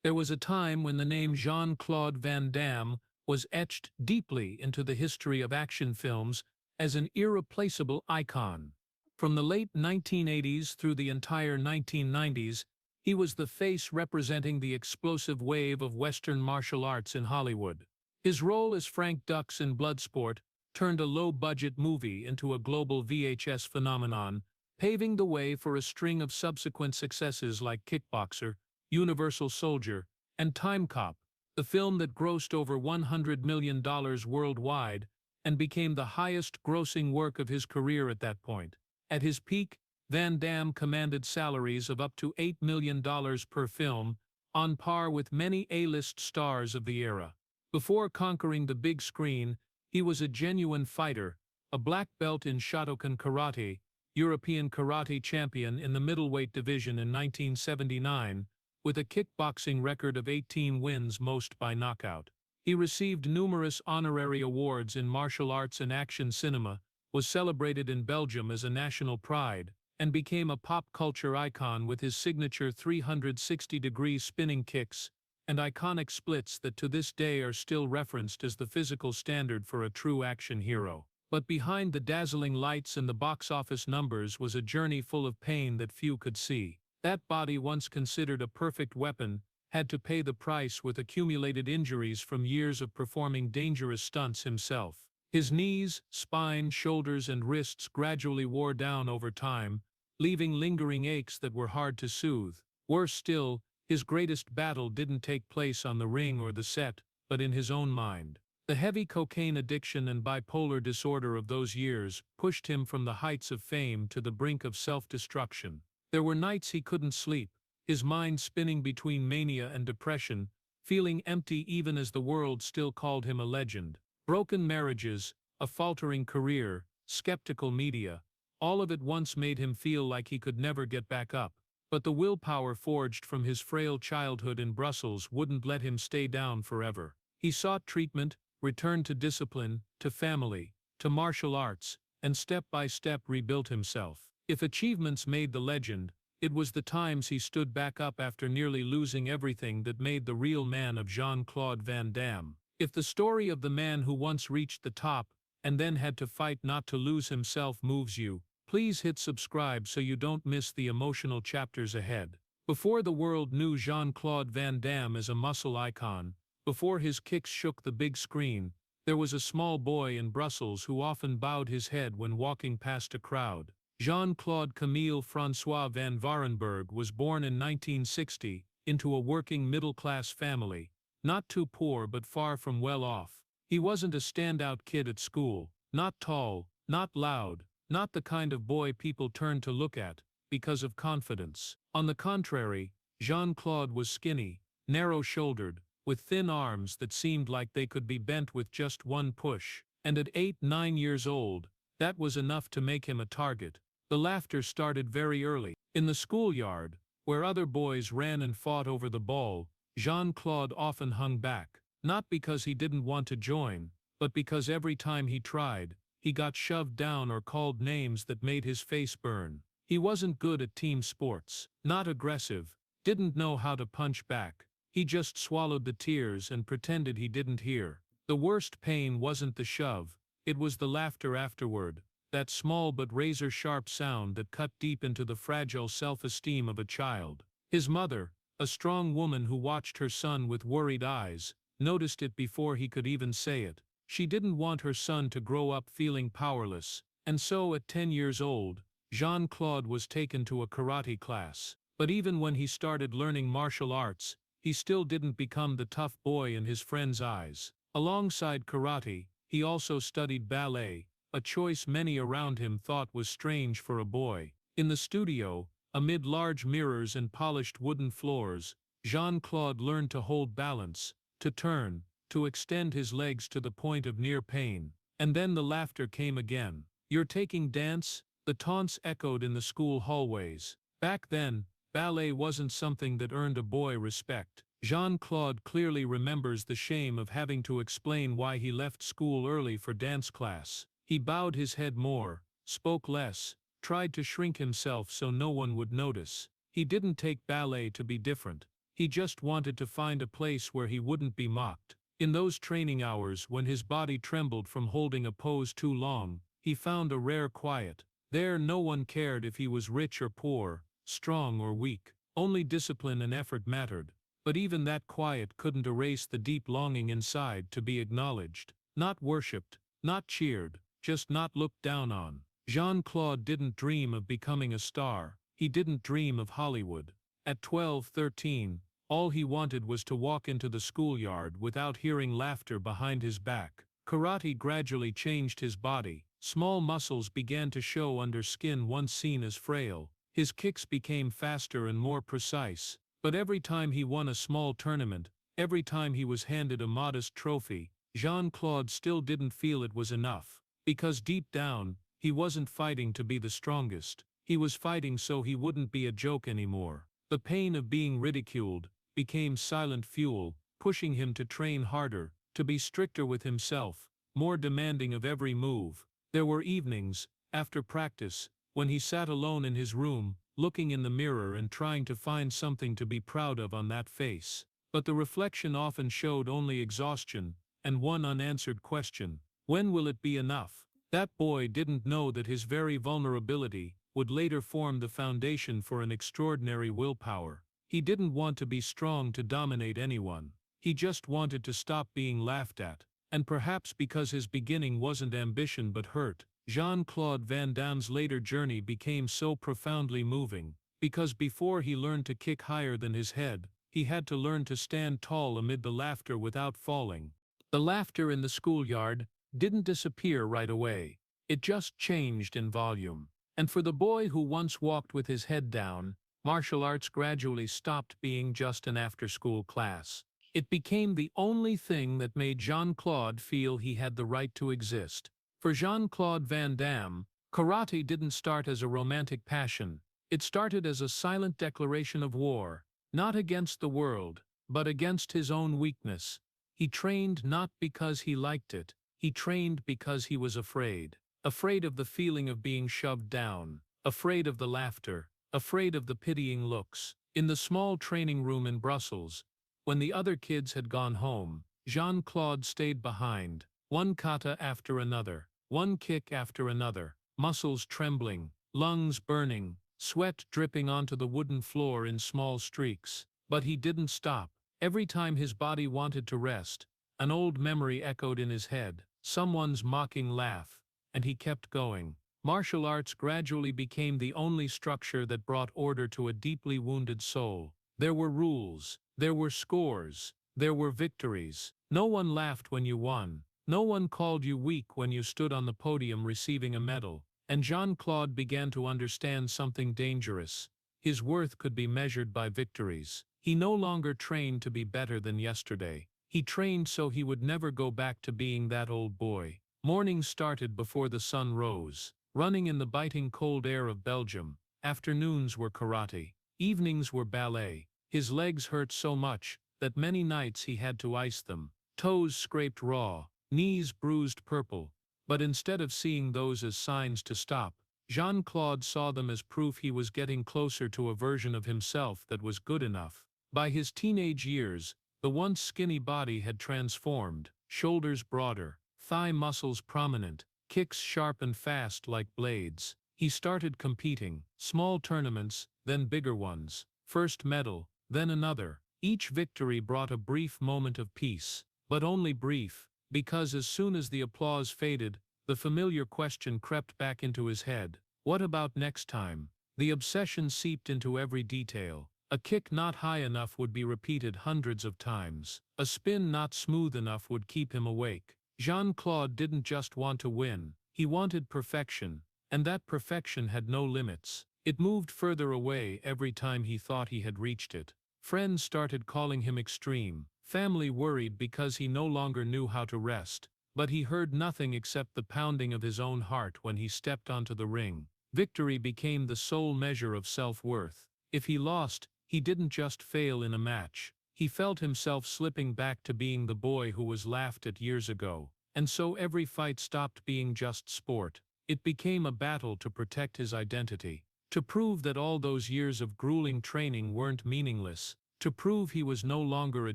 There was a time when the name Jean-Claude Van Damme was etched deeply into the history of action films as an irreplaceable icon. From the late 1980s through the entire 1990s, he was the face representing the explosive wave of Western martial arts in Hollywood. His role as Frank Dux in Bloodsport turned a low-budget movie into a global VHS phenomenon, paving the way for a string of subsequent successes like Kickboxer, Universal Soldier, and Timecop, the film that grossed over $100 million worldwide and became the highest-grossing work of his career at that point. At his peak, Van Damme commanded salaries of up to $8 million per film, on par with many A-list stars of the era. Before conquering the big screen, he was a genuine fighter, a black belt in Shotokan karate, European karate champion in the middleweight division in 1979, with a kickboxing record of 18 wins, most by knockout. He received numerous honorary awards in martial arts and action cinema, was celebrated in Belgium as a national pride, and became a pop culture icon with his signature 360-degree spinning kicks and iconic splits that to this day are still referenced as the physical standard for a true action hero. But behind the dazzling lights and the box office numbers was a journey full of pain that few could see. That body, once considered a perfect weapon, had to pay the price with accumulated injuries from years of performing dangerous stunts himself. His knees, spine, shoulders, and wrists gradually wore down over time, leaving lingering aches that were hard to soothe. Worse still, his greatest battle didn't take place on the ring or the set, but in his own mind. The heavy cocaine addiction and bipolar disorder of those years pushed him from the heights of fame to the brink of self-destruction. There were nights he couldn't sleep, his mind spinning between mania and depression, feeling empty even as the world still called him a legend. Broken marriages, a faltering career, skeptical media, all of it once made him feel like he could never get back up. But the willpower forged from his frail childhood in Brussels wouldn't let him stay down forever. He sought treatment, returned to discipline, to family, to martial arts, and step by step rebuilt himself. If achievements made the legend, it was the times he stood back up after nearly losing everything that made the real man of Jean-Claude Van Damme. If the story of the man who once reached the top and then had to fight not to lose himself moves you, please hit subscribe so you don't miss the emotional chapters ahead. Before the world knew Jean-Claude Van Damme as a muscle icon, before his kicks shook the big screen, there was a small boy in Brussels who often bowed his head when walking past a crowd. Jean-Claude Camille François van Varenberg was born in 1960 into a working middle-class family, not too poor but far from well off. He wasn't a standout kid at school, not tall, not loud, not the kind of boy people turned to look at because of confidence. On the contrary, Jean-Claude was skinny, narrow-shouldered, with thin arms that seemed like they could be bent with just one push. And at 8-9 years old, that was enough to make him a target. The laughter started very early. In the schoolyard, where other boys ran and fought over the ball, Jean-Claude often hung back, not because he didn't want to join, but because every time he tried, he got shoved down or called names that made his face burn. He wasn't good at team sports, not aggressive, didn't know how to punch back. He just swallowed the tears and pretended he didn't hear. The worst pain wasn't the shove, it was the laughter afterward, that small but razor-sharp sound that cut deep into the fragile self-esteem of a child. His mother, a strong woman who watched her son with worried eyes, noticed it before he could even say it. She didn't want her son to grow up feeling powerless, and so at 10 years old, Jean-Claude was taken to a karate class. But even when he started learning martial arts, he still didn't become the tough boy in his friends' eyes. Alongside karate, he also studied ballet, a choice many around him thought was strange for a boy. In the studio, amid large mirrors and polished wooden floors, Jean-Claude learned to hold balance, to turn, to extend his legs to the point of near pain. And then the laughter came again. "You're taking dance?" The taunts echoed in the school hallways. Back then, ballet wasn't something that earned a boy respect. Jean-Claude clearly remembers the shame of having to explain why he left school early for dance class. He bowed his head more, spoke less, tried to shrink himself so no one would notice. He didn't take ballet to be different. He just wanted to find a place where he wouldn't be mocked. In those training hours when his body trembled from holding a pose too long, he found a rare quiet. There no one cared if he was rich or poor, strong or weak. Only discipline and effort mattered. But even that quiet couldn't erase the deep longing inside to be acknowledged, not worshipped, not cheered, just not looked down on. Jean-Claude didn't dream of becoming a star. He didn't dream of Hollywood. At 12, 13, all he wanted was to walk into the schoolyard without hearing laughter behind his back. Karate gradually changed his body. Small muscles began to show under skin once seen as frail. His kicks became faster and more precise. But every time he won a small tournament, every time he was handed a modest trophy, Jean-Claude still didn't feel it was enough. Because deep down, he wasn't fighting to be the strongest. He was fighting so he wouldn't be a joke anymore. The pain of being ridiculed became silent fuel, pushing him to train harder, to be stricter with himself, more demanding of every move. There were evenings, after practice, when he sat alone in his room, looking in the mirror and trying to find something to be proud of on that face. But the reflection often showed only exhaustion, and one unanswered question: when will it be enough? That boy didn't know that his very vulnerability would later form the foundation for an extraordinary willpower. He didn't want to be strong to dominate anyone. He just wanted to stop being laughed at. And perhaps because his beginning wasn't ambition but hurt, Jean-Claude Van Damme's later journey became so profoundly moving, because before he learned to kick higher than his head, he had to learn to stand tall amid the laughter without falling. The laughter in the schoolyard didn't disappear right away. It just changed in volume. And for the boy who once walked with his head down, martial arts gradually stopped being just an after-school class. It became the only thing that made Jean-Claude feel he had the right to exist. For Jean-Claude Van Damme, karate didn't start as a romantic passion. It started as a silent declaration of war, not against the world, but against his own weakness. He trained not because he liked it, he trained because he was afraid. Afraid of the feeling of being shoved down, afraid of the laughter, afraid of the pitying looks. In the small training room in Brussels, when the other kids had gone home, Jean-Claude stayed behind, one kata after another, one kick after another, muscles trembling, lungs burning, sweat dripping onto the wooden floor in small streaks. But he didn't stop. Every time his body wanted to rest, an old memory echoed in his head, someone's mocking laugh, and he kept going. Martial arts gradually became the only structure that brought order to a deeply wounded soul. There were rules, there were scores, there were victories. No one laughed when you won. No one called you weak when you stood on the podium receiving a medal. And Jean-Claude began to understand something dangerous. His worth could be measured by victories. He no longer trained to be better than yesterday. He trained so he would never go back to being that old boy. Mornings started before the sun rose, running in the biting cold air of Belgium. Afternoons were karate. Evenings were ballet. His legs hurt so much that many nights he had to ice them. Toes scraped raw, knees bruised purple. But instead of seeing those as signs to stop, Jean-Claude saw them as proof he was getting closer to a version of himself that was good enough. By his teenage years, the once skinny body had transformed, shoulders broader, thigh muscles prominent, kicks sharp and fast like blades. He started competing, small tournaments, then bigger ones, first medal, then another. Each victory brought a brief moment of peace, but only brief, because as soon as the applause faded, the familiar question crept back into his head: what about next time? The obsession seeped into every detail. A kick not high enough would be repeated hundreds of times. A spin not smooth enough would keep him awake. Jean-Claude didn't just want to win, he wanted perfection, and that perfection had no limits. It moved further away every time he thought he had reached it. Friends started calling him extreme. Family worried because he no longer knew how to rest. But he heard nothing except the pounding of his own heart when he stepped onto the ring. Victory became the sole measure of self-worth. If he lost, he didn't just fail in a match. He felt himself slipping back to being the boy who was laughed at years ago. And so every fight stopped being just sport. It became a battle to protect his identity. To prove that all those years of grueling training weren't meaningless. to prove he was no longer a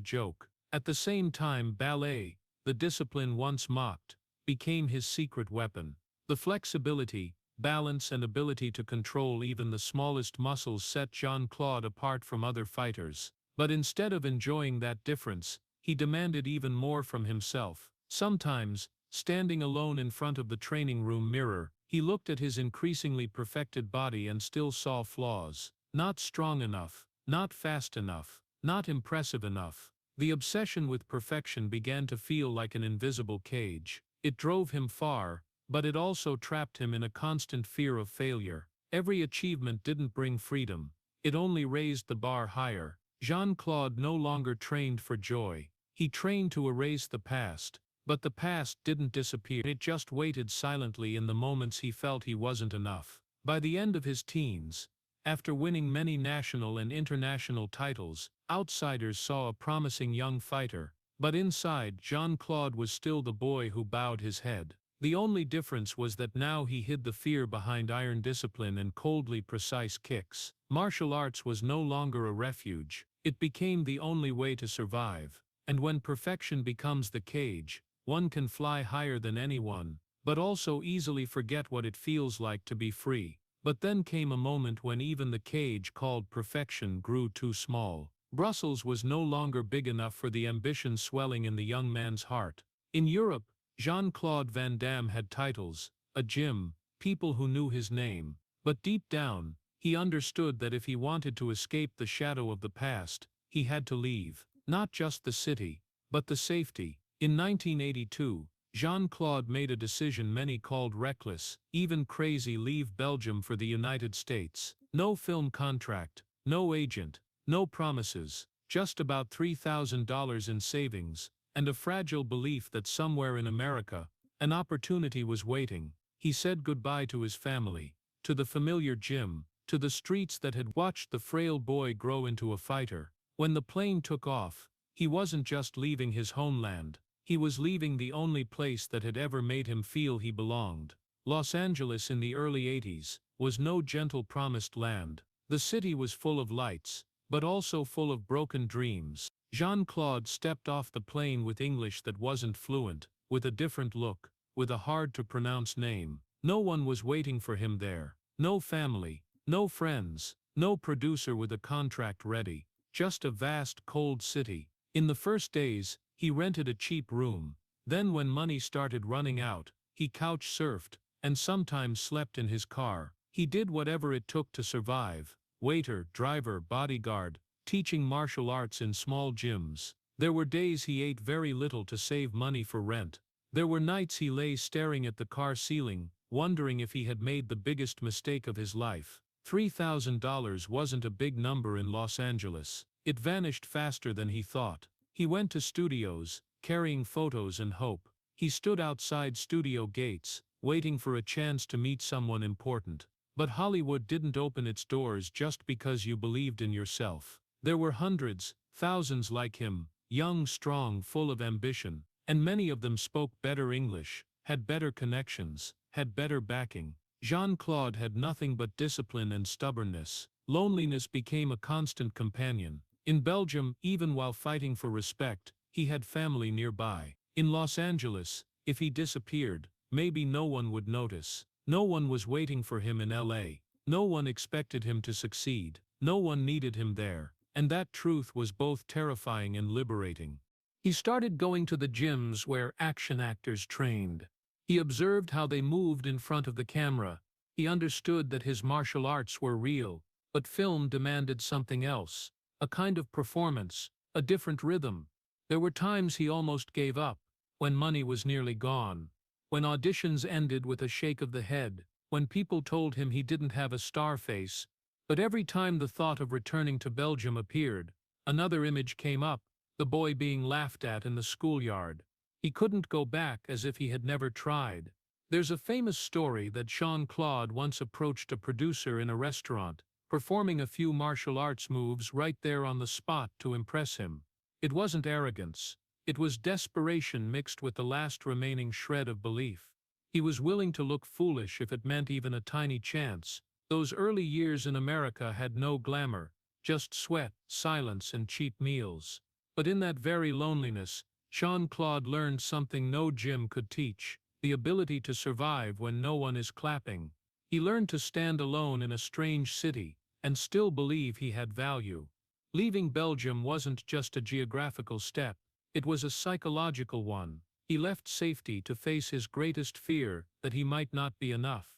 joke. At the same time, ballet, the discipline once mocked, became his secret weapon. The flexibility, balance and ability to control even the smallest muscles set Jean-Claude apart from other fighters. But instead of enjoying that difference, he demanded even more from himself. Sometimes, standing alone in front of the training room mirror, he looked at his increasingly perfected body and still saw flaws. Not strong enough, not fast enough, not impressive enough. The obsession with perfection began to feel like an invisible cage. It drove him far, but it also trapped him in a constant fear of failure. Every achievement didn't bring freedom. It only raised the bar higher. Jean-Claude no longer trained for joy. He trained to erase the past. But the past didn't disappear. It just waited silently in the moments he felt he wasn't enough. By the end of his teens, after winning many national and international titles, outsiders saw a promising young fighter. But inside, Jean-Claude was still the boy who bowed his head. The only difference was that now he hid the fear behind iron discipline and coldly precise kicks. Martial arts was no longer a refuge. It became the only way to survive. And when perfection becomes the cage, one can fly higher than anyone, but also easily forget what it feels like to be free. But then came a moment when even the cage called perfection grew too small. Brussels was no longer big enough for the ambition swelling in the young man's heart. In Europe, Jean-Claude Van Damme had titles, a gym, people who knew his name. But deep down, he understood that if he wanted to escape the shadow of the past, he had to leave. Not just the city, but the safety. In 1982, Jean-Claude made a decision many called reckless, even crazy: leave Belgium for the United States. No film contract, no agent, no promises, just about $3,000 in savings, and a fragile belief that somewhere in America, an opportunity was waiting. He said goodbye to his family, to the familiar gym, to the streets that had watched the frail boy grow into a fighter. When the plane took off, he wasn't just leaving his homeland. He was leaving the only place that had ever made him feel he belonged. Los Angeles in the early 80s was no gentle promised land. The city was full of lights, but also full of broken dreams. Jean-Claude stepped off the plane with English that wasn't fluent, with a different look, with a hard-to-pronounce name. No one was waiting for him there. No family, no friends, no producer with a contract ready. Just a vast, cold city. In the first days, he rented a cheap room. Then when money started running out, he couch surfed, and sometimes slept in his car. He did whatever it took to survive. Waiter, driver, bodyguard, teaching martial arts in small gyms. There were days he ate very little to save money for rent. There were nights he lay staring at the car ceiling, wondering if he had made the biggest mistake of his life. $3,000 wasn't a big number in Los Angeles. It vanished faster than he thought. He went to studios, carrying photos and hope. He stood outside studio gates, waiting for a chance to meet someone important. But Hollywood didn't open its doors just because you believed in yourself. There were hundreds, thousands like him, young, strong, full of ambition, and many of them spoke better English, had better connections, had better backing. Jean-Claude had nothing but discipline and stubbornness. Loneliness became a constant companion. In Belgium, even while fighting for respect, he had family nearby. In Los Angeles, if he disappeared, maybe no one would notice. No one was waiting for him in LA. No one expected him to succeed. No one needed him there. And that truth was both terrifying and liberating. He started going to the gyms where action actors trained. He observed how they moved in front of the camera. He understood that his martial arts were real, but film demanded something else. A kind of performance, a different rhythm. There were times he almost gave up, when money was nearly gone, when auditions ended with a shake of the head, when people told him he didn't have a star face. But every time the thought of returning to Belgium appeared, another image came up, the boy being laughed at in the schoolyard. He couldn't go back, as if he had never tried. There's a famous story that Jean-Claude once approached a producer in a restaurant, performing a few martial arts moves right there on the spot to impress him. It wasn't arrogance. It was desperation mixed with the last remaining shred of belief. He was willing to look foolish if it meant even a tiny chance. Those early years in America had no glamour, just sweat, silence, and cheap meals. But in that very loneliness, Jean-Claude learned something no gym could teach: the ability to survive when no one is clapping. He learned to stand alone in a strange city and still believe he had value. Leaving Belgium wasn't just a geographical step, it was a psychological one. He left safety to face his greatest fear, that he might not be enough.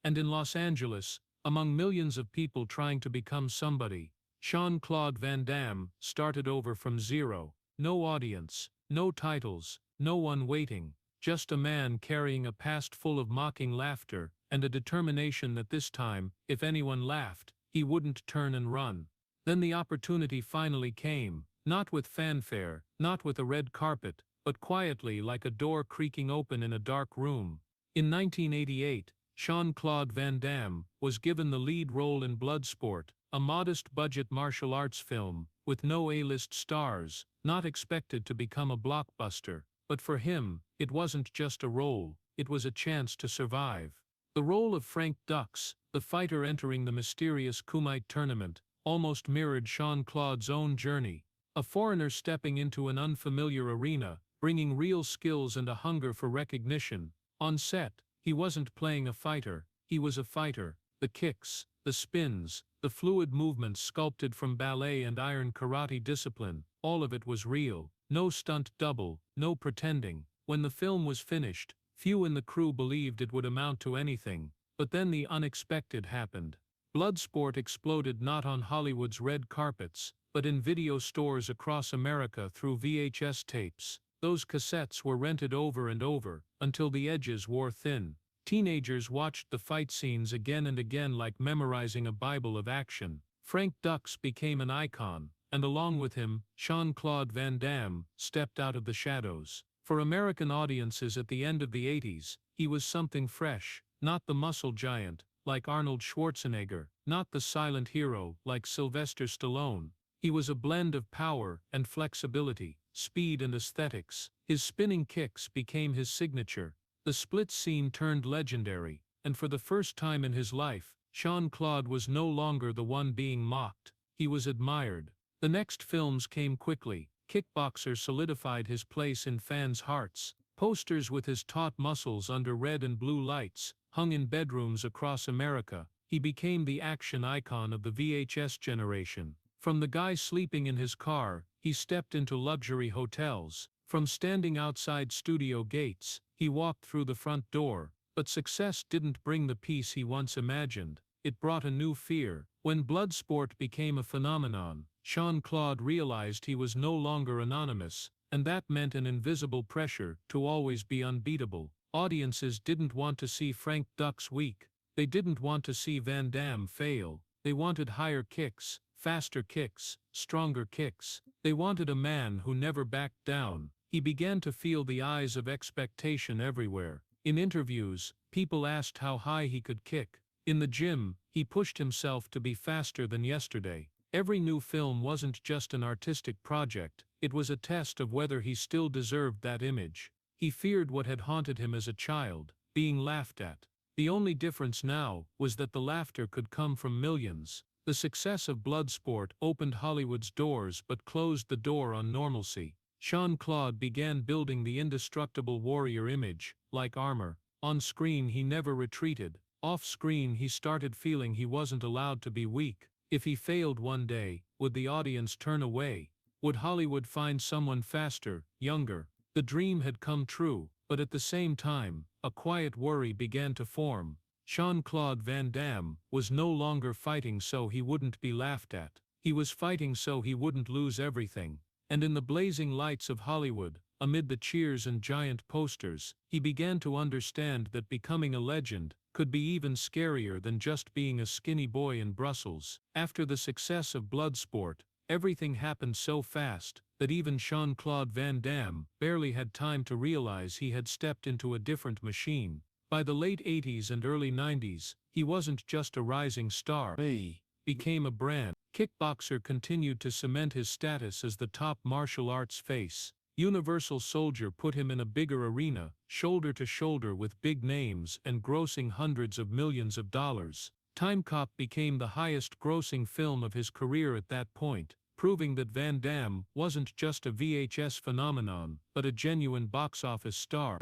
And in Los Angeles, among millions of people trying to become somebody, Jean-Claude Van Damme started over from zero. No audience, no titles, no one waiting, just a man carrying a past full of mocking laughter and a determination that this time, if anyone laughed, he wouldn't turn and run. Then the opportunity finally came, not with fanfare, not with a red carpet, but quietly, like a door creaking open in a dark room. In 1988, Jean-Claude Van Damme was given the lead role in Bloodsport, a modest-budget martial arts film, with no A-list stars, not expected to become a blockbuster. But for him, it wasn't just a role, it was a chance to survive. The role of Frank Dux, the fighter entering the mysterious Kumite tournament, almost mirrored Jean-Claude's own journey. A foreigner stepping into an unfamiliar arena, bringing real skills and a hunger for recognition. On set, he wasn't playing a fighter, he was a fighter. The kicks, the spins, the fluid movements sculpted from ballet and iron karate discipline, all of it was real. No stunt double, no pretending. When the film was finished, few in the crew believed it would amount to anything. But then the unexpected happened. Bloodsport exploded not on Hollywood's red carpets, but in video stores across America through VHS tapes. Those cassettes were rented over and over, until the edges wore thin. Teenagers watched the fight scenes again and again like memorizing a Bible of action. Frank Dux became an icon, and along with him, Jean-Claude Van Damme stepped out of the shadows. For American audiences at the end of the 80s, he was something fresh, not the muscle giant, like Arnold Schwarzenegger, not the silent hero, like Sylvester Stallone. He was a blend of power and flexibility, speed and aesthetics. His spinning kicks became his signature. The split scene turned legendary, and for the first time in his life, Jean-Claude was no longer the one being mocked. He was admired. The next films came quickly. Kickboxer solidified his place in fans' hearts. Posters with his taut muscles under red and blue lights hung in bedrooms across America. He became the action icon of the VHS generation. From the guy sleeping in his car, he stepped into luxury hotels. From standing outside studio gates, he walked through the front door. But success didn't bring the peace he once imagined. It brought a new fear. When Bloodsport became a phenomenon, Jean-Claude realized he was no longer anonymous, and that meant an invisible pressure to always be unbeatable. Audiences didn't want to see Frank Dux weak. They didn't want to see Van Damme fail. They wanted higher kicks, faster kicks, stronger kicks. They wanted a man who never backed down. He began to feel the eyes of expectation everywhere. In interviews, people asked how high he could kick. In the gym, he pushed himself to be faster than yesterday. Every new film wasn't just an artistic project, it was a test of whether he still deserved that image. He feared what had haunted him as a child, being laughed at. The only difference now was that the laughter could come from millions. The success of Bloodsport opened Hollywood's doors but closed the door on normalcy. Jean-Claude began building the indestructible warrior image, like armor. On screen he never retreated. Off-screen he started feeling he wasn't allowed to be weak. If he failed one day, would the audience turn away? Would Hollywood find someone faster, younger? The dream had come true, but at the same time, a quiet worry began to form. Jean-Claude Van Damme was no longer fighting so he wouldn't be laughed at. He was fighting so he wouldn't lose everything. And in the blazing lights of Hollywood, amid the cheers and giant posters, he began to understand that becoming a legend could be even scarier than just being a skinny boy in Brussels. After the success of Bloodsport, everything happened so fast that even Jean-Claude Van Damme barely had time to realize he had stepped into a different machine. By the late 80s and early 90s, he wasn't just a rising star. He became a brand. Kickboxer continued to cement his status as the top martial arts face. Universal Soldier put him in a bigger arena, shoulder to shoulder with big names and grossing hundreds of millions of dollars. Timecop became the highest-grossing film of his career at that point, proving that Van Damme wasn't just a VHS phenomenon, but a genuine box-office star.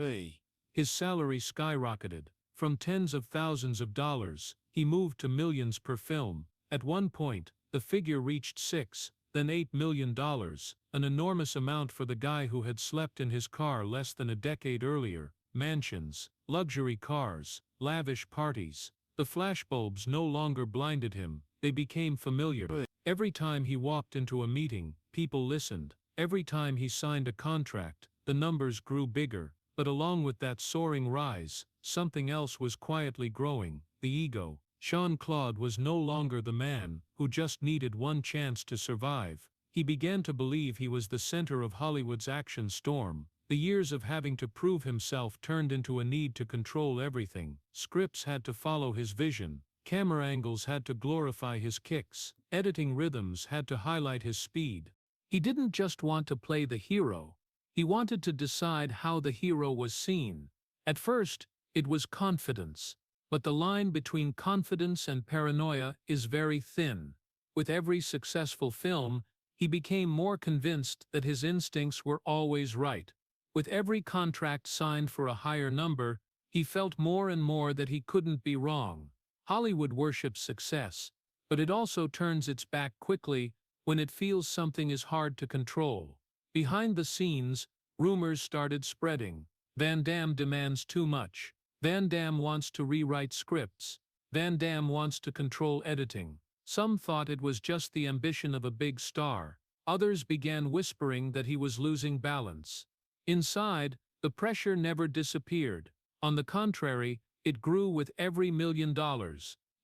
His salary skyrocketed. From tens of thousands of dollars, he moved to millions per film. At one point, the figure reached $6, then $8 million, an enormous amount for the guy who had slept in his car less than a decade earlier. Mansions, luxury cars, lavish parties. The flashbulbs no longer blinded him, they became familiar. Every time he walked into a meeting, people listened. Every time he signed a contract, the numbers grew bigger. But along with that soaring rise, something else was quietly growing: the ego. Jean-Claude was no longer the man who just needed one chance to survive. He began to believe he was the center of Hollywood's action storm. The years of having to prove himself turned into a need to control everything. Scripts had to follow his vision. Camera angles had to glorify his kicks. Editing rhythms had to highlight his speed. He didn't just want to play the hero. He wanted to decide how the hero was seen. At first, it was confidence. But the line between confidence and paranoia is very thin. With every successful film, he became more convinced that his instincts were always right. With every contract signed for a higher number, he felt more and more that he couldn't be wrong. Hollywood worships success, but it also turns its back quickly when it feels something is hard to control. Behind the scenes, rumors started spreading. Van Damme demands too much. Van Damme wants to rewrite scripts. Van Damme wants to control editing. Some thought it was just the ambition of a big star. Others began whispering that he was losing balance. Inside, the pressure never disappeared. On the contrary, it grew with every $1 million.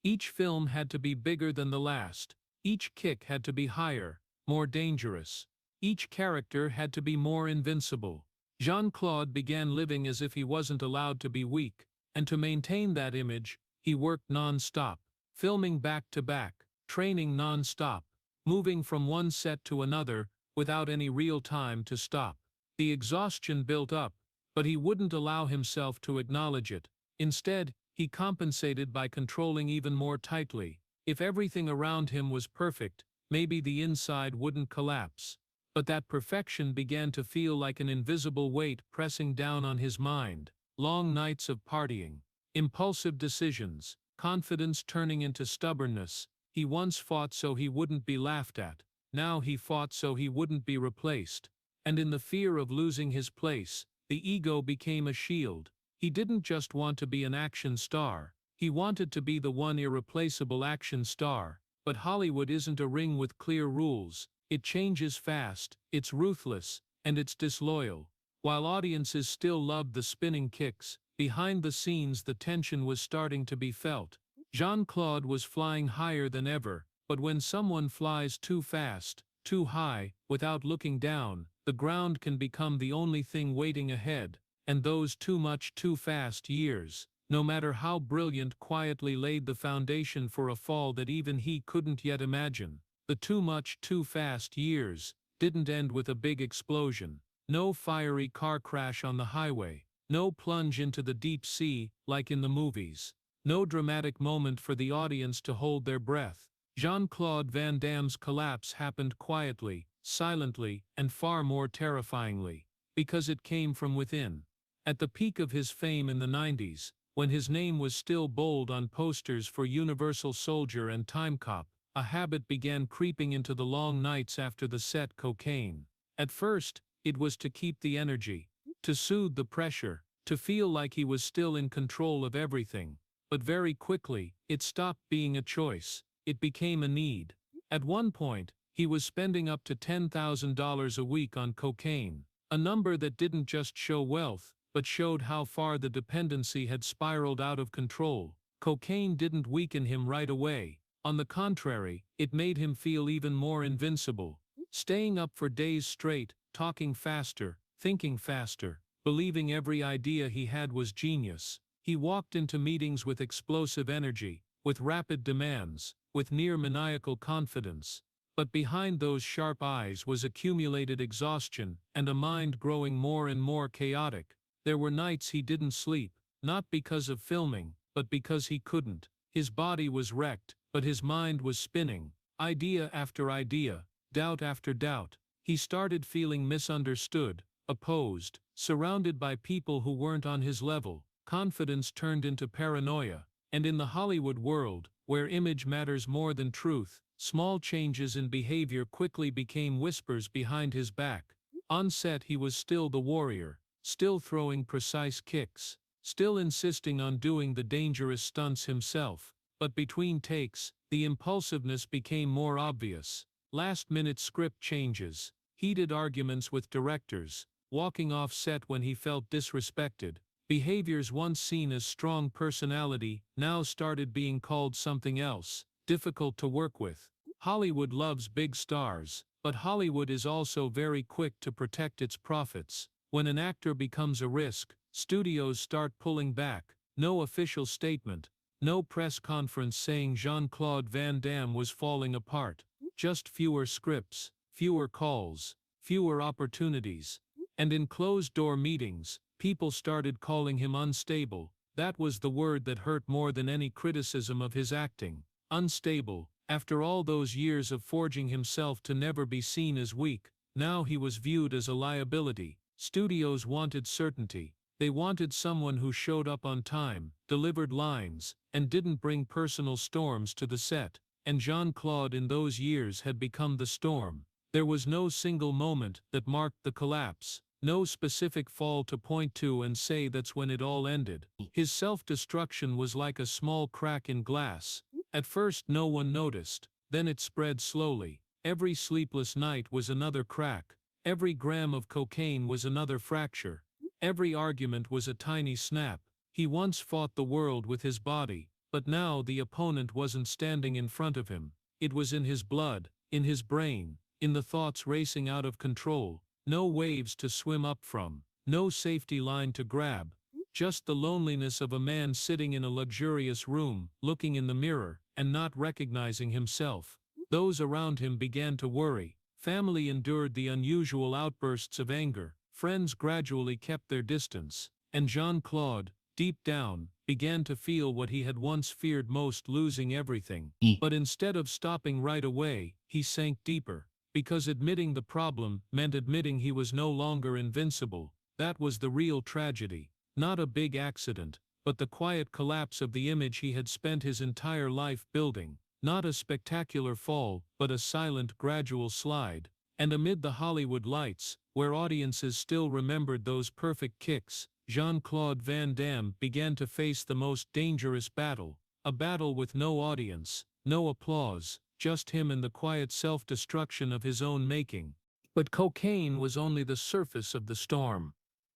Each film had to be bigger than the last. Each kick had to be higher, more dangerous. Each character had to be more invincible. Jean-Claude began living as if he wasn't allowed to be weak, and to maintain that image, he worked non-stop, filming back-to-back, training non-stop, moving from one set to another without any real time to stop. The exhaustion built up, but he wouldn't allow himself to acknowledge it. Instead, he compensated by controlling even more tightly. If everything around him was perfect, maybe the inside wouldn't collapse. But that perfection began to feel like an invisible weight pressing down on his mind. Long nights of partying, impulsive decisions, confidence turning into stubbornness. He once fought so he wouldn't be laughed at. Now he fought so he wouldn't be replaced. And in the fear of losing his place, the ego became a shield. He didn't just want to be an action star. He wanted to be the one irreplaceable action star. But Hollywood isn't a ring with clear rules. It changes fast, it's ruthless, and it's disloyal. While audiences still loved the spinning kicks, behind the scenes the tension was starting to be felt. Jean-Claude was flying higher than ever, but when someone flies too fast, too high, without looking down, the ground can become the only thing waiting ahead. And those too much too fast years, no matter how brilliant, quietly laid the foundation for a fall that even he couldn't yet imagine. The too much too fast years didn't end with a big explosion. No fiery car crash on the highway. No plunge into the deep sea like in the movies. No dramatic moment for the audience to hold their breath. Jean-Claude Van Damme's collapse happened quietly, silently, and far more terrifyingly, because it came from within. At the peak of his fame in the 90s, when his name was still bold on posters for Universal Soldier and Timecop, a habit began creeping into the long nights after the set: cocaine. At first, it was to keep the energy, to soothe the pressure, to feel like he was still in control of everything. But very quickly, it stopped being a choice. It became a need. At one point, he was spending up to $10,000 a week on cocaine, a number that didn't just show wealth, but showed how far the dependency had spiraled out of control. Cocaine didn't weaken him right away. On the contrary, it made him feel even more invincible. Staying up for days straight, talking faster, thinking faster, believing every idea he had was genius. He walked into meetings with explosive energy, with rapid demands, with near maniacal confidence. But behind those sharp eyes was accumulated exhaustion and a mind growing more and more chaotic. There were nights he didn't sleep, not because of filming, but because he couldn't. His body was wrecked, but his mind was spinning, idea after idea, doubt after doubt. He started feeling misunderstood, opposed, surrounded by people who weren't on his level. Confidence turned into paranoia, and in the Hollywood world, where image matters more than truth, small changes in behavior quickly became whispers behind his back. On set he was still the warrior, still throwing precise kicks, still insisting on doing the dangerous stunts himself, but between takes, the impulsiveness became more obvious. Last-minute script changes, heated arguments with directors, walking off set when he felt disrespected. Behaviors once seen as strong personality now started being called something else, difficult to work with. Hollywood loves big stars, but Hollywood is also very quick to protect its profits. When an actor becomes a risk, studios start pulling back. No official statement, no press conference saying Jean-Claude Van Damme was falling apart. Just fewer scripts, fewer calls, fewer opportunities. And in closed-door meetings, people started calling him unstable. That was the word that hurt more than any criticism of his acting. Unstable. After all those years of forging himself to never be seen as weak, now he was viewed as a liability. Studios wanted certainty. They wanted someone who showed up on time, delivered lines, and didn't bring personal storms to the set. And Jean-Claude in those years had become the storm. There was no single moment that marked the collapse. No specific fall to point to and say that's when it all ended. His self-destruction was like a small crack in glass. At first no one noticed, then it spread slowly. Every sleepless night was another crack. Every gram of cocaine was another fracture. Every argument was a tiny snap. He once fought the world with his body, but now the opponent wasn't standing in front of him. It was in his blood, in his brain, in the thoughts racing out of control. No waves to swim up from, no safety line to grab, just the loneliness of a man sitting in a luxurious room, looking in the mirror, and not recognizing himself. Those around him began to worry. Family endured the unusual outbursts of anger, friends gradually kept their distance, and Jean-Claude, deep down, began to feel what he had once feared most, losing everything. But instead of stopping right away, he sank deeper. Because admitting the problem meant admitting he was no longer invincible. That was the real tragedy. Not a big accident, but the quiet collapse of the image he had spent his entire life building. Not a spectacular fall, but a silent, gradual slide. And amid the Hollywood lights, where audiences still remembered those perfect kicks, Jean-Claude Van Damme began to face the most dangerous battle. A battle with no audience, no applause, just him and the quiet self-destruction of his own making. But cocaine was only the surface of the storm.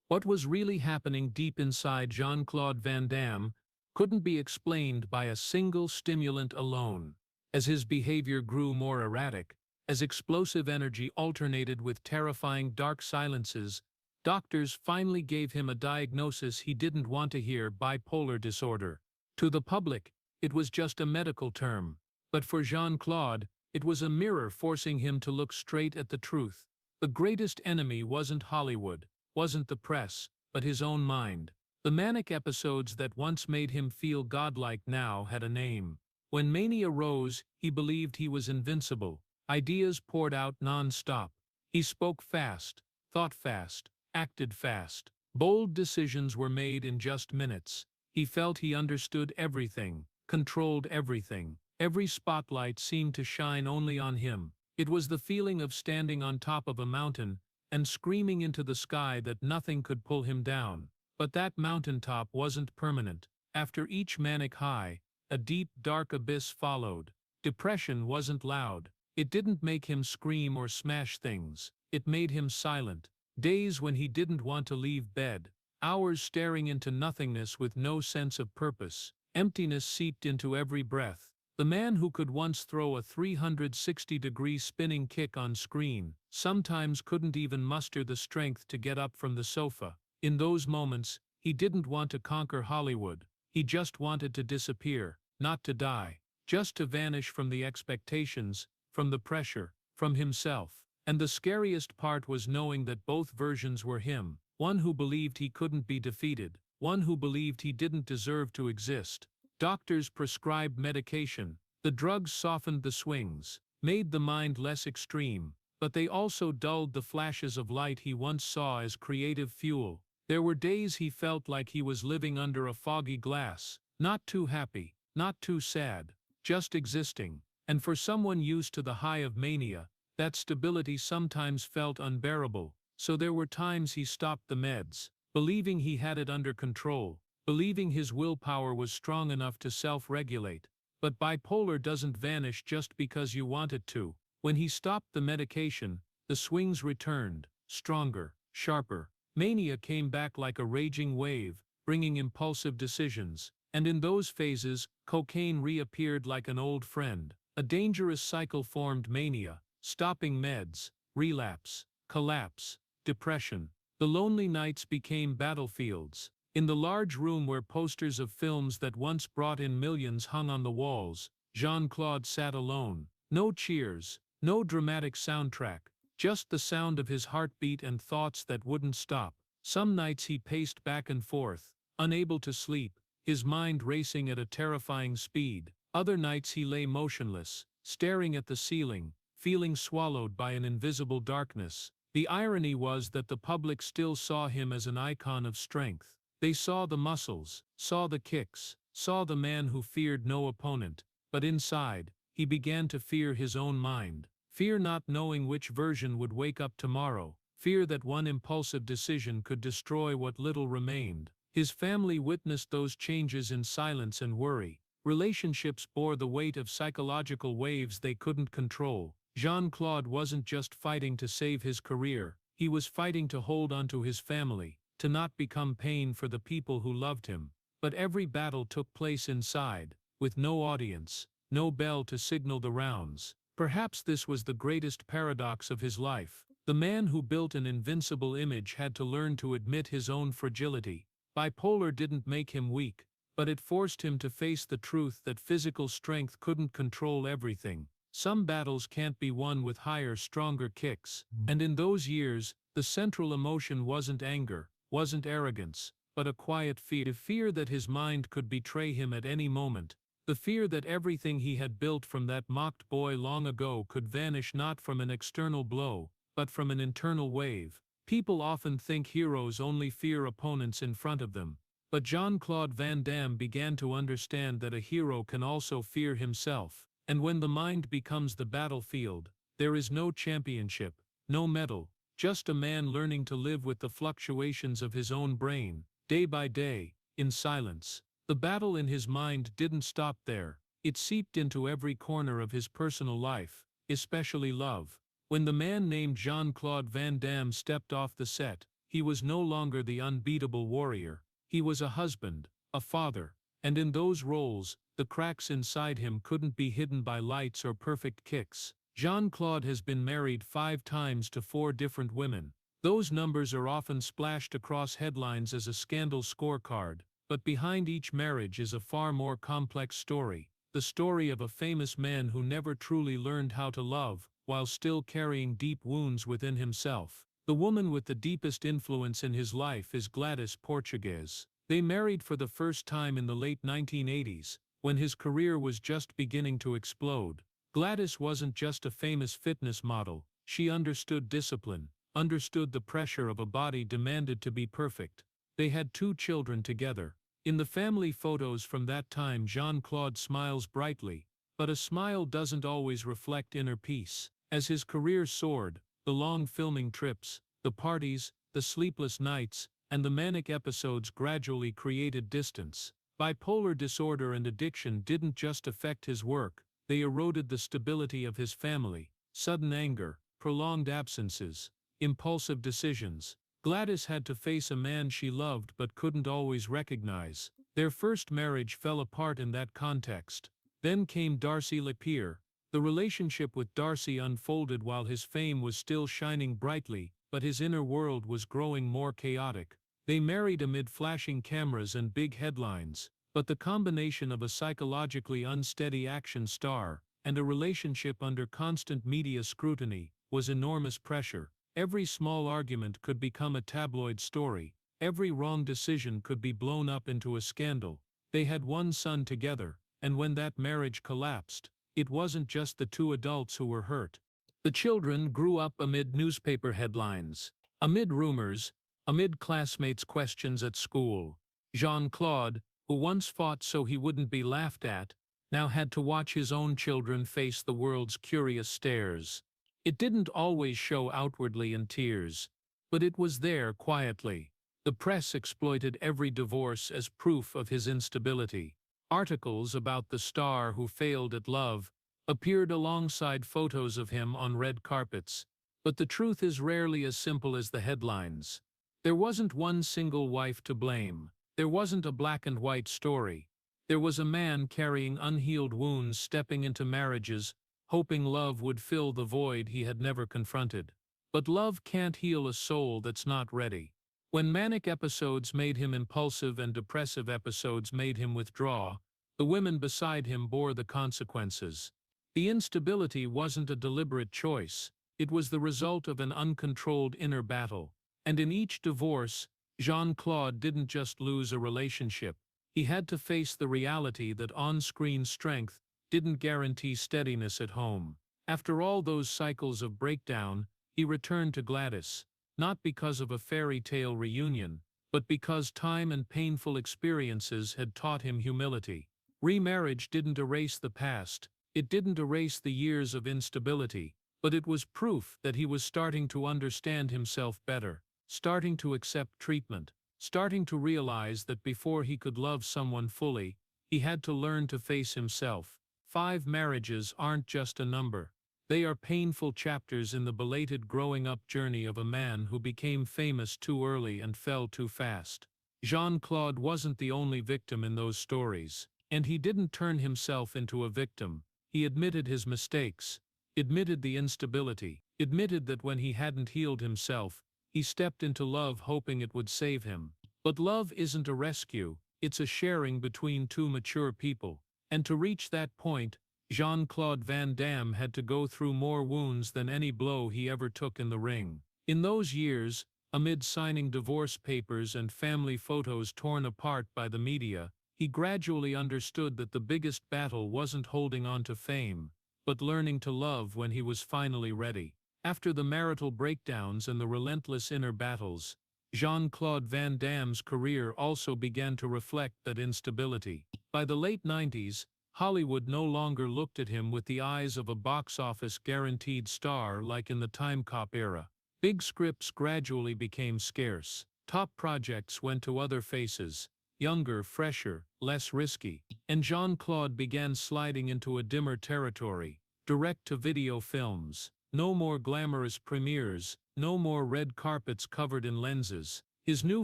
What was really happening deep inside Jean-Claude Van Damme couldn't be explained by a single stimulant alone. As his behavior grew more erratic, as explosive energy alternated with terrifying dark silences, doctors finally gave him a diagnosis he didn't want to hear: bipolar disorder. To the public, it was just a medical term. But for Jean-Claude, it was a mirror forcing him to look straight at the truth. The greatest enemy wasn't Hollywood, wasn't the press, but his own mind. The manic episodes that once made him feel godlike now had a name. When mania rose, he believed he was invincible. Ideas poured out non-stop. He spoke fast, thought fast, acted fast. Bold decisions were made in just minutes. He felt he understood everything, controlled everything. Every spotlight seemed to shine only on him. It was the feeling of standing on top of a mountain and screaming into the sky that nothing could pull him down. But that mountaintop wasn't permanent. After each manic high, a deep, dark abyss followed. Depression wasn't loud. It didn't make him scream or smash things. It made him silent. Days when he didn't want to leave bed. Hours staring into nothingness with no sense of purpose. Emptiness seeped into every breath. The man who could once throw a 360-degree spinning kick on screen sometimes couldn't even muster the strength to get up from the sofa. In those moments, he didn't want to conquer Hollywood. He just wanted to disappear, not to die, just to vanish from the expectations, from the pressure, from himself. And the scariest part was knowing that both versions were him. One who believed he couldn't be defeated, one who believed he didn't deserve to exist. Doctors prescribed medication. The drugs softened the swings, made the mind less extreme, but they also dulled the flashes of light he once saw as creative fuel. There were days he felt like he was living under a foggy glass, not too happy, not too sad, just existing. And for someone used to the high of mania, that stability sometimes felt unbearable. So there were times he stopped the meds, believing he had it under control, believing his willpower was strong enough to self-regulate. But bipolar doesn't vanish just because you want it to. When he stopped the medication, the swings returned, stronger, sharper. Mania came back like a raging wave, bringing impulsive decisions. And in those phases, cocaine reappeared like an old friend. A dangerous cycle formed: mania, stopping meds, relapse, collapse, depression. The lonely nights became battlefields. In the large room where posters of films that once brought in millions hung on the walls, Jean-Claude sat alone. No cheers, no dramatic soundtrack, just the sound of his heartbeat and thoughts that wouldn't stop. Some nights he paced back and forth, unable to sleep, his mind racing at a terrifying speed. Other nights he lay motionless, staring at the ceiling, feeling swallowed by an invisible darkness. The irony was that the public still saw him as an icon of strength. They saw the muscles, saw the kicks, saw the man who feared no opponent. But inside, he began to fear his own mind. Fear not knowing which version would wake up tomorrow. Fear that one impulsive decision could destroy what little remained. His family witnessed those changes in silence and worry. Relationships bore the weight of psychological waves they couldn't control. Jean-Claude wasn't just fighting to save his career, he was fighting to hold onto his family, to not become pain for the people who loved him. But every battle took place inside, with no audience, no bell to signal the rounds. Perhaps this was the greatest paradox of his life. The man who built an invincible image had to learn to admit his own fragility. Bipolar didn't make him weak, but it forced him to face the truth that physical strength couldn't control everything. Some battles can't be won with higher, stronger kicks. And in those years, the central emotion wasn't anger, wasn't arrogance, but a quiet fear. A fear that his mind could betray him at any moment. The fear that everything he had built from that mocked boy long ago could vanish not from an external blow, but from an internal wave. People often think heroes only fear opponents in front of them. But Jean-Claude Van Damme began to understand that a hero can also fear himself. And when the mind becomes the battlefield, there is no championship, no medal, just a man learning to live with the fluctuations of his own brain, day by day, in silence. The battle in his mind didn't stop there. It seeped into every corner of his personal life, especially love. When the man named Jean-Claude Van Damme stepped off the set, he was no longer the unbeatable warrior. He was a husband, a father, and in those roles, the cracks inside him couldn't be hidden by lights or perfect kicks. Jean-Claude has been married 5 times to 4 different women. Those numbers are often splashed across headlines as a scandal scorecard, but behind each marriage is a far more complex story. The story of a famous man who never truly learned how to love, while still carrying deep wounds within himself. The woman with the deepest influence in his life is Gladys Portugues. They married for the first time in the late 1980s, when his career was just beginning to explode. Gladys wasn't just a famous fitness model, she understood discipline, understood the pressure of a body demanded to be perfect. They had 2 children together. In the family photos from that time, Jean-Claude smiles brightly, but a smile doesn't always reflect inner peace. As his career soared, the long filming trips, the parties, the sleepless nights, and the manic episodes gradually created distance. Bipolar disorder and addiction didn't just affect his work, they eroded the stability of his family. Sudden anger, prolonged absences, impulsive decisions. Gladys had to face a man she loved but couldn't always recognize. Their first marriage fell apart in that context. Then came Darcy Lapierre. The relationship with Darcy unfolded while his fame was still shining brightly, but his inner world was growing more chaotic. They married amid flashing cameras and big headlines, but the combination of a psychologically unsteady action star and a relationship under constant media scrutiny was enormous pressure. Every small argument could become a tabloid story. Every wrong decision could be blown up into a scandal. They had one son together, and when that marriage collapsed, it wasn't just the two adults who were hurt. The children grew up amid newspaper headlines, amid rumors, amid classmates' questions at school. Jean-Claude, who once fought so he wouldn't be laughed at, now had to watch his own children face the world's curious stares. It didn't always show outwardly in tears, but it was there quietly. The press exploited every divorce as proof of his instability. Articles about the star who failed at love appeared alongside photos of him on red carpets, but the truth is rarely as simple as the headlines. There wasn't one single wife to blame. There wasn't a black and white story. There was a man carrying unhealed wounds stepping into marriages, hoping love would fill the void he had never confronted. But love can't heal a soul that's not ready. When manic episodes made him impulsive and depressive episodes made him withdraw, the women beside him bore the consequences. The instability wasn't a deliberate choice. It was the result of an uncontrolled inner battle. And in each divorce, Jean-Claude didn't just lose a relationship. He had to face the reality that on-screen strength didn't guarantee steadiness at home. After all those cycles of breakdown, he returned to Gladys, not because of a fairy tale reunion, but because time and painful experiences had taught him humility. Remarriage didn't erase the past. It didn't erase the years of instability, but it was proof that he was starting to understand himself better, starting to accept treatment, starting to realize that before he could love someone fully, he had to learn to face himself. 5 marriages aren't just a number. They are painful chapters in the belated growing-up journey of a man who became famous too early and fell too fast. Jean-Claude wasn't the only victim in those stories, and he didn't turn himself into a victim. He admitted his mistakes, admitted the instability, admitted that when he hadn't healed himself, he stepped into love hoping it would save him. But love isn't a rescue, it's a sharing between two mature people. And to reach that point, Jean-Claude Van Damme had to go through more wounds than any blow he ever took in the ring. In those years, amid signing divorce papers and family photos torn apart by the media, he gradually understood that the biggest battle wasn't holding on to fame, but learning to love when he was finally ready. After the marital breakdowns and the relentless inner battles, Jean-Claude Van Damme's career also began to reflect that instability. By the late 90s, Hollywood no longer looked at him with the eyes of a box office guaranteed star like in the Timecop era. Big scripts gradually became scarce. Top projects went to other faces, younger, fresher, less risky, and Jean-Claude began sliding into a dimmer territory, direct-to-video films. No more glamorous premieres, no more red carpets covered in lenses. His new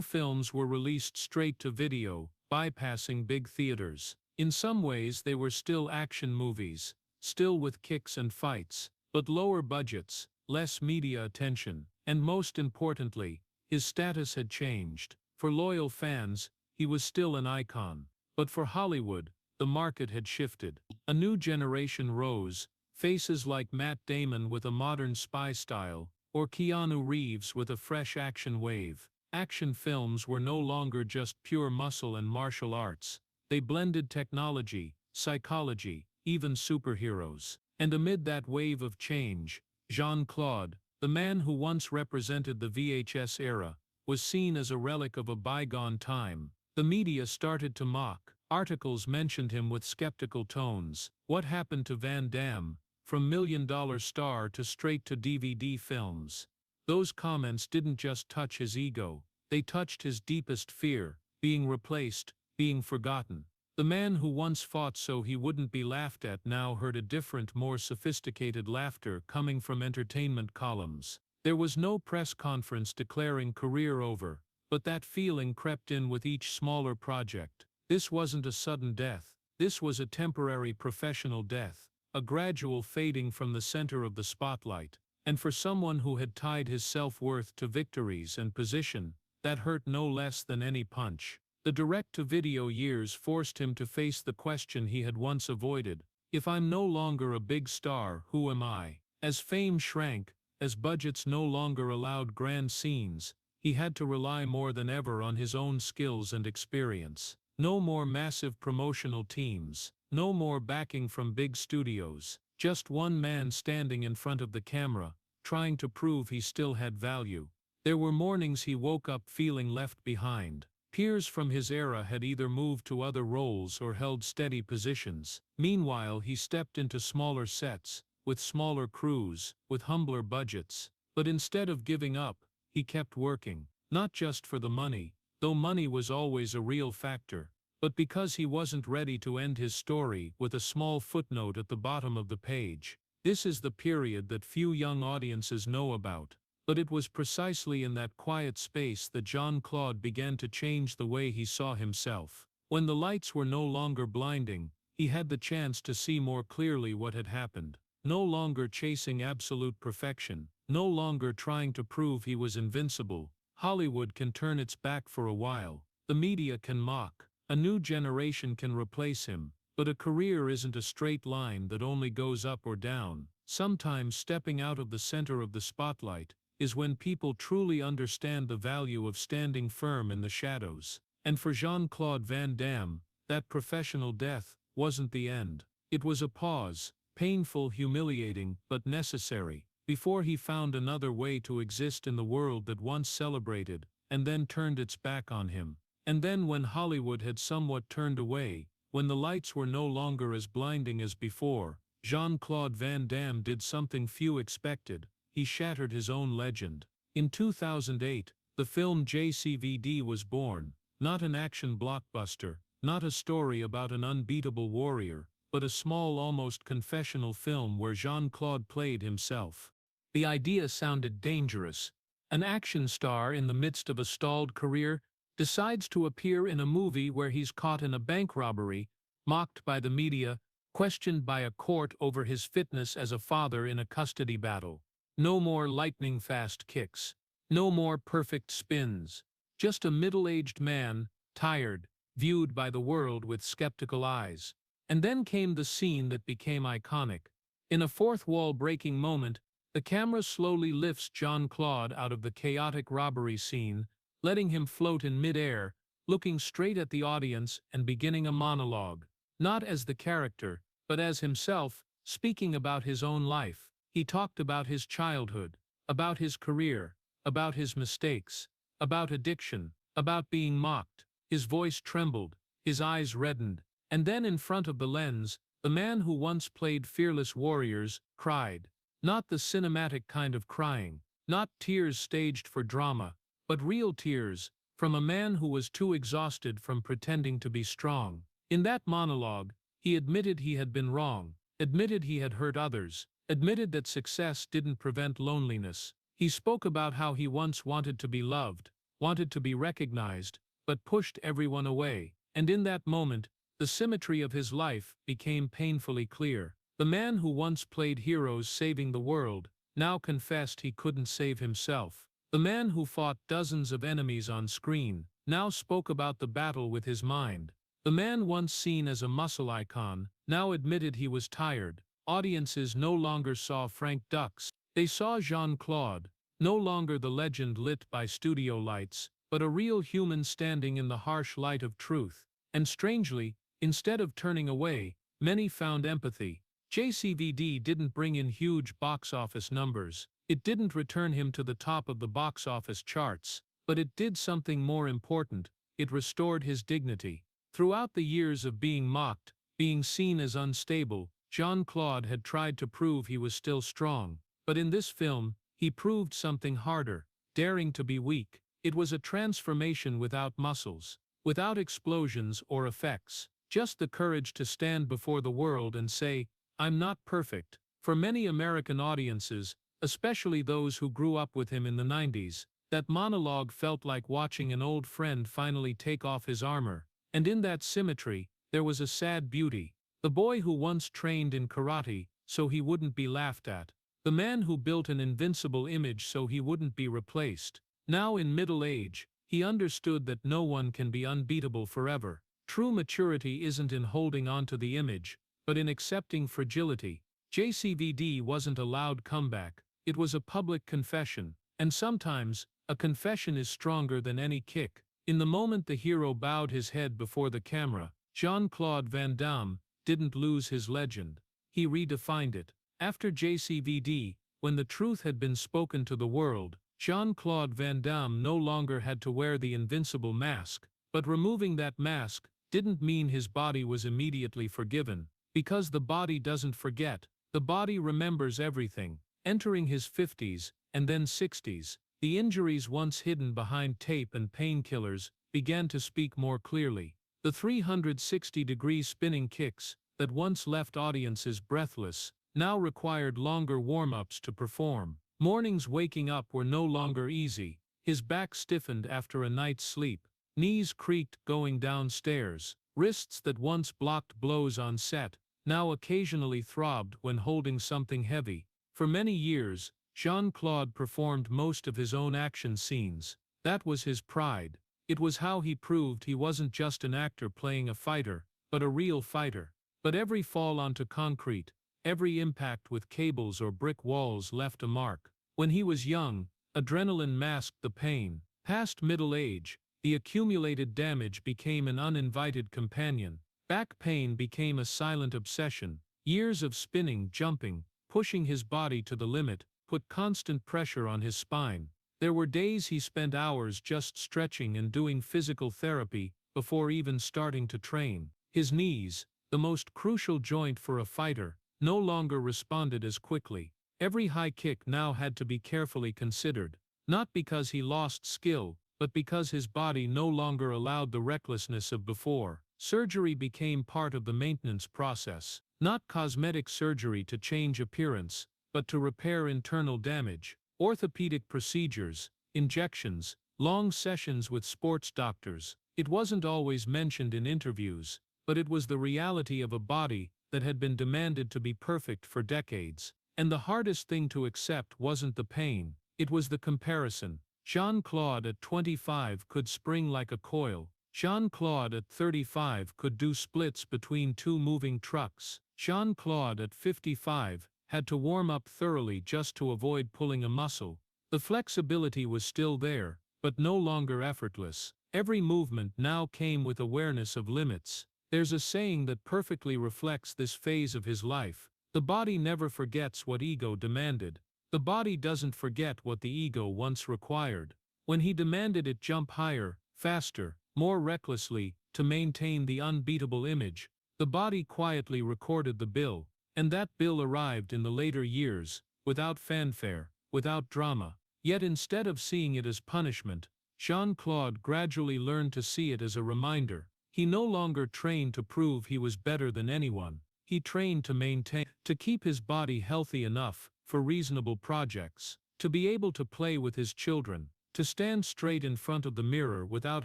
films were released straight to video, bypassing big theaters. In some ways they were still action movies, still with kicks and fights, but lower budgets, less media attention, and most importantly, his status had changed. For loyal fans, he was still an icon. But for Hollywood, the market had shifted. A new generation rose, faces like Matt Damon with a modern spy style, or Keanu Reeves with a fresh action wave. Action films were no longer just pure muscle and martial arts. They blended technology, psychology, even superheroes. And amid that wave of change, Jean-Claude, the man who once represented the VHS era, was seen as a relic of a bygone time. The media started to mock. Articles mentioned him with skeptical tones. What happened to Van Damme? From million-dollar star to straight-to-DVD films. Those comments didn't just touch his ego, they touched his deepest fear, being replaced, being forgotten. The man who once fought so he wouldn't be laughed at now heard a different, more sophisticated laughter coming from entertainment columns. There was no press conference declaring career over, but that feeling crept in with each smaller project. This wasn't a sudden death, this was a temporary professional death. A gradual fading from the center of the spotlight, and for someone who had tied his self-worth to victories and position, that hurt no less than any punch. The direct-to-video years forced him to face the question he had once avoided: if I'm no longer a big star, who am I? As fame shrank, as budgets no longer allowed grand scenes, he had to rely more than ever on his own skills and experience. No more massive promotional teams. No more backing from big studios. Just one man standing in front of the camera, trying to prove he still had value. There were mornings he woke up feeling left behind. Peers from his era had either moved to other roles or held steady positions. Meanwhile, he stepped into smaller sets, with smaller crews, with humbler budgets. But instead of giving up, he kept working. Not just for the money, though money was always a real factor, but because he wasn't ready to end his story with a small footnote at the bottom of the page. This is the period that few young audiences know about. But it was precisely in that quiet space that Jean-Claude began to change the way he saw himself. When the lights were no longer blinding, he had the chance to see more clearly what had happened. No longer chasing absolute perfection, no longer trying to prove he was invincible. Hollywood can turn its back for a while. The media can mock. A new generation can replace him. But a career isn't a straight line that only goes up or down. Sometimes stepping out of the center of the spotlight is when people truly understand the value of standing firm in the shadows. And for Jean-Claude Van Damme, that professional death wasn't the end. It was a pause, painful, humiliating, but necessary, before he found another way to exist in the world that once celebrated, and then turned its back on him. And then when Hollywood had somewhat turned away, when the lights were no longer as blinding as before, Jean-Claude Van Damme did something few expected. He shattered his own legend. In 2008, the film JCVD was born, not an action blockbuster, not a story about an unbeatable warrior, but a small, almost confessional film where Jean-Claude played himself. The idea sounded dangerous. An action star in the midst of a stalled career decides to appear in a movie where he's caught in a bank robbery, mocked by the media, questioned by a court over his fitness as a father in a custody battle. No more lightning-fast kicks. No more perfect spins. Just a middle-aged man, tired, viewed by the world with skeptical eyes. And then came the scene that became iconic. In a fourth-wall-breaking moment, the camera slowly lifts Jean-Claude out of the chaotic robbery scene, letting him float in mid-air, looking straight at the audience and beginning a monologue. Not as the character, but as himself, speaking about his own life. He talked about his childhood, about his career, about his mistakes, about addiction, about being mocked. His voice trembled, his eyes reddened, and then in front of the lens, the man who once played fearless warriors cried. Not the cinematic kind of crying, not tears staged for drama, but real tears, from a man who was too exhausted from pretending to be strong. In that monologue, he admitted he had been wrong, admitted he had hurt others, admitted that success didn't prevent loneliness. He spoke about how he once wanted to be loved, wanted to be recognized, but pushed everyone away. And in that moment, the symmetry of his life became painfully clear. The man who once played heroes saving the world, now confessed he couldn't save himself. The man who fought dozens of enemies on screen, now spoke about the battle with his mind. The man once seen as a muscle icon, now admitted he was tired. Audiences no longer saw Frank Dux. They saw Jean-Claude, no longer the legend lit by studio lights, but a real human standing in the harsh light of truth. And strangely, instead of turning away, many found empathy. JCVD didn't bring in huge box office numbers. It didn't return him to the top of the box office charts, but it did something more important. It restored his dignity. Throughout the years of being mocked, being seen as unstable, Jean-Claude had tried to prove he was still strong. But in this film, he proved something harder, daring to be weak. It was a transformation without muscles, without explosions or effects, just the courage to stand before the world and say, "I'm not perfect." For many American audiences, especially those who grew up with him in the 90s, that monologue felt like watching an old friend finally take off his armor. And in that symmetry, there was a sad beauty. The boy who once trained in karate so he wouldn't be laughed at. The man who built an invincible image so he wouldn't be replaced. Now in middle age, he understood that no one can be unbeatable forever. True maturity isn't in holding on to the image, but in accepting fragility. JCVD wasn't a loud comeback. It was a public confession. And sometimes, a confession is stronger than any kick. In the moment the hero bowed his head before the camera, Jean-Claude Van Damme didn't lose his legend. He redefined it. After JCVD, when the truth had been spoken to the world, Jean-Claude Van Damme no longer had to wear the invincible mask, but removing that mask didn't mean his body was immediately forgiven, because the body doesn't forget, the body remembers everything. Entering his 50s, and then 60s, the injuries once hidden behind tape and painkillers began to speak more clearly. The 360-degree spinning kicks that once left audiences breathless now required longer warm-ups to perform. Mornings waking up were no longer easy. His back stiffened after a night's sleep. Knees creaked going downstairs. Wrists that once blocked blows on set now occasionally throbbed when holding something heavy. For many years, Jean-Claude performed most of his own action scenes. That was his pride. It was how he proved he wasn't just an actor playing a fighter, but a real fighter. But every fall onto concrete, every impact with cables or brick walls left a mark. When he was young, adrenaline masked the pain. Past middle age, the accumulated damage became an uninvited companion. Back pain became a silent obsession. Years of spinning, jumping, pushing his body to the limit, put constant pressure on his spine. There were days he spent hours just stretching and doing physical therapy before even starting to train. His knees, the most crucial joint for a fighter, no longer responded as quickly. Every high kick now had to be carefully considered, not because he lost skill, but because his body no longer allowed the recklessness of before. Surgery became part of the maintenance process, not cosmetic surgery to change appearance, but to repair internal damage. Orthopedic procedures, injections, long sessions with sports doctors. It wasn't always mentioned in interviews, but it was the reality of a body that had been demanded to be perfect for decades. And the hardest thing to accept wasn't the pain, it was the comparison. Jean-Claude at 25 could spring like a coil. Jean-Claude at 35 could do splits between two moving trucks. Jean-Claude at 55 had to warm up thoroughly just to avoid pulling a muscle. The flexibility was still there, but no longer effortless. Every movement now came with awareness of limits. There's a saying that perfectly reflects this phase of his life. The body never forgets what ego demanded. The body doesn't forget what the ego once required. When he demanded it jump higher, faster, more recklessly, to maintain the unbeatable image, the body quietly recorded the bill, and that bill arrived in the later years, without fanfare, without drama. Yet instead of seeing it as punishment, Jean-Claude gradually learned to see it as a reminder. He no longer trained to prove he was better than anyone. He trained to maintain, to keep his body healthy enough for reasonable projects, to be able to play with his children, to stand straight in front of the mirror without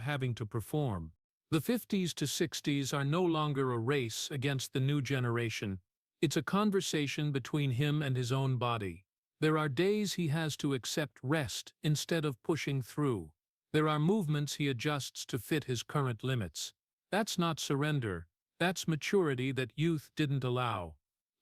having to perform. The 50s to 60s are no longer a race against the new generation. It's a conversation between him and his own body. There are days he has to accept rest instead of pushing through. There are movements he adjusts to fit his current limits. That's not surrender. That's maturity that youth didn't allow.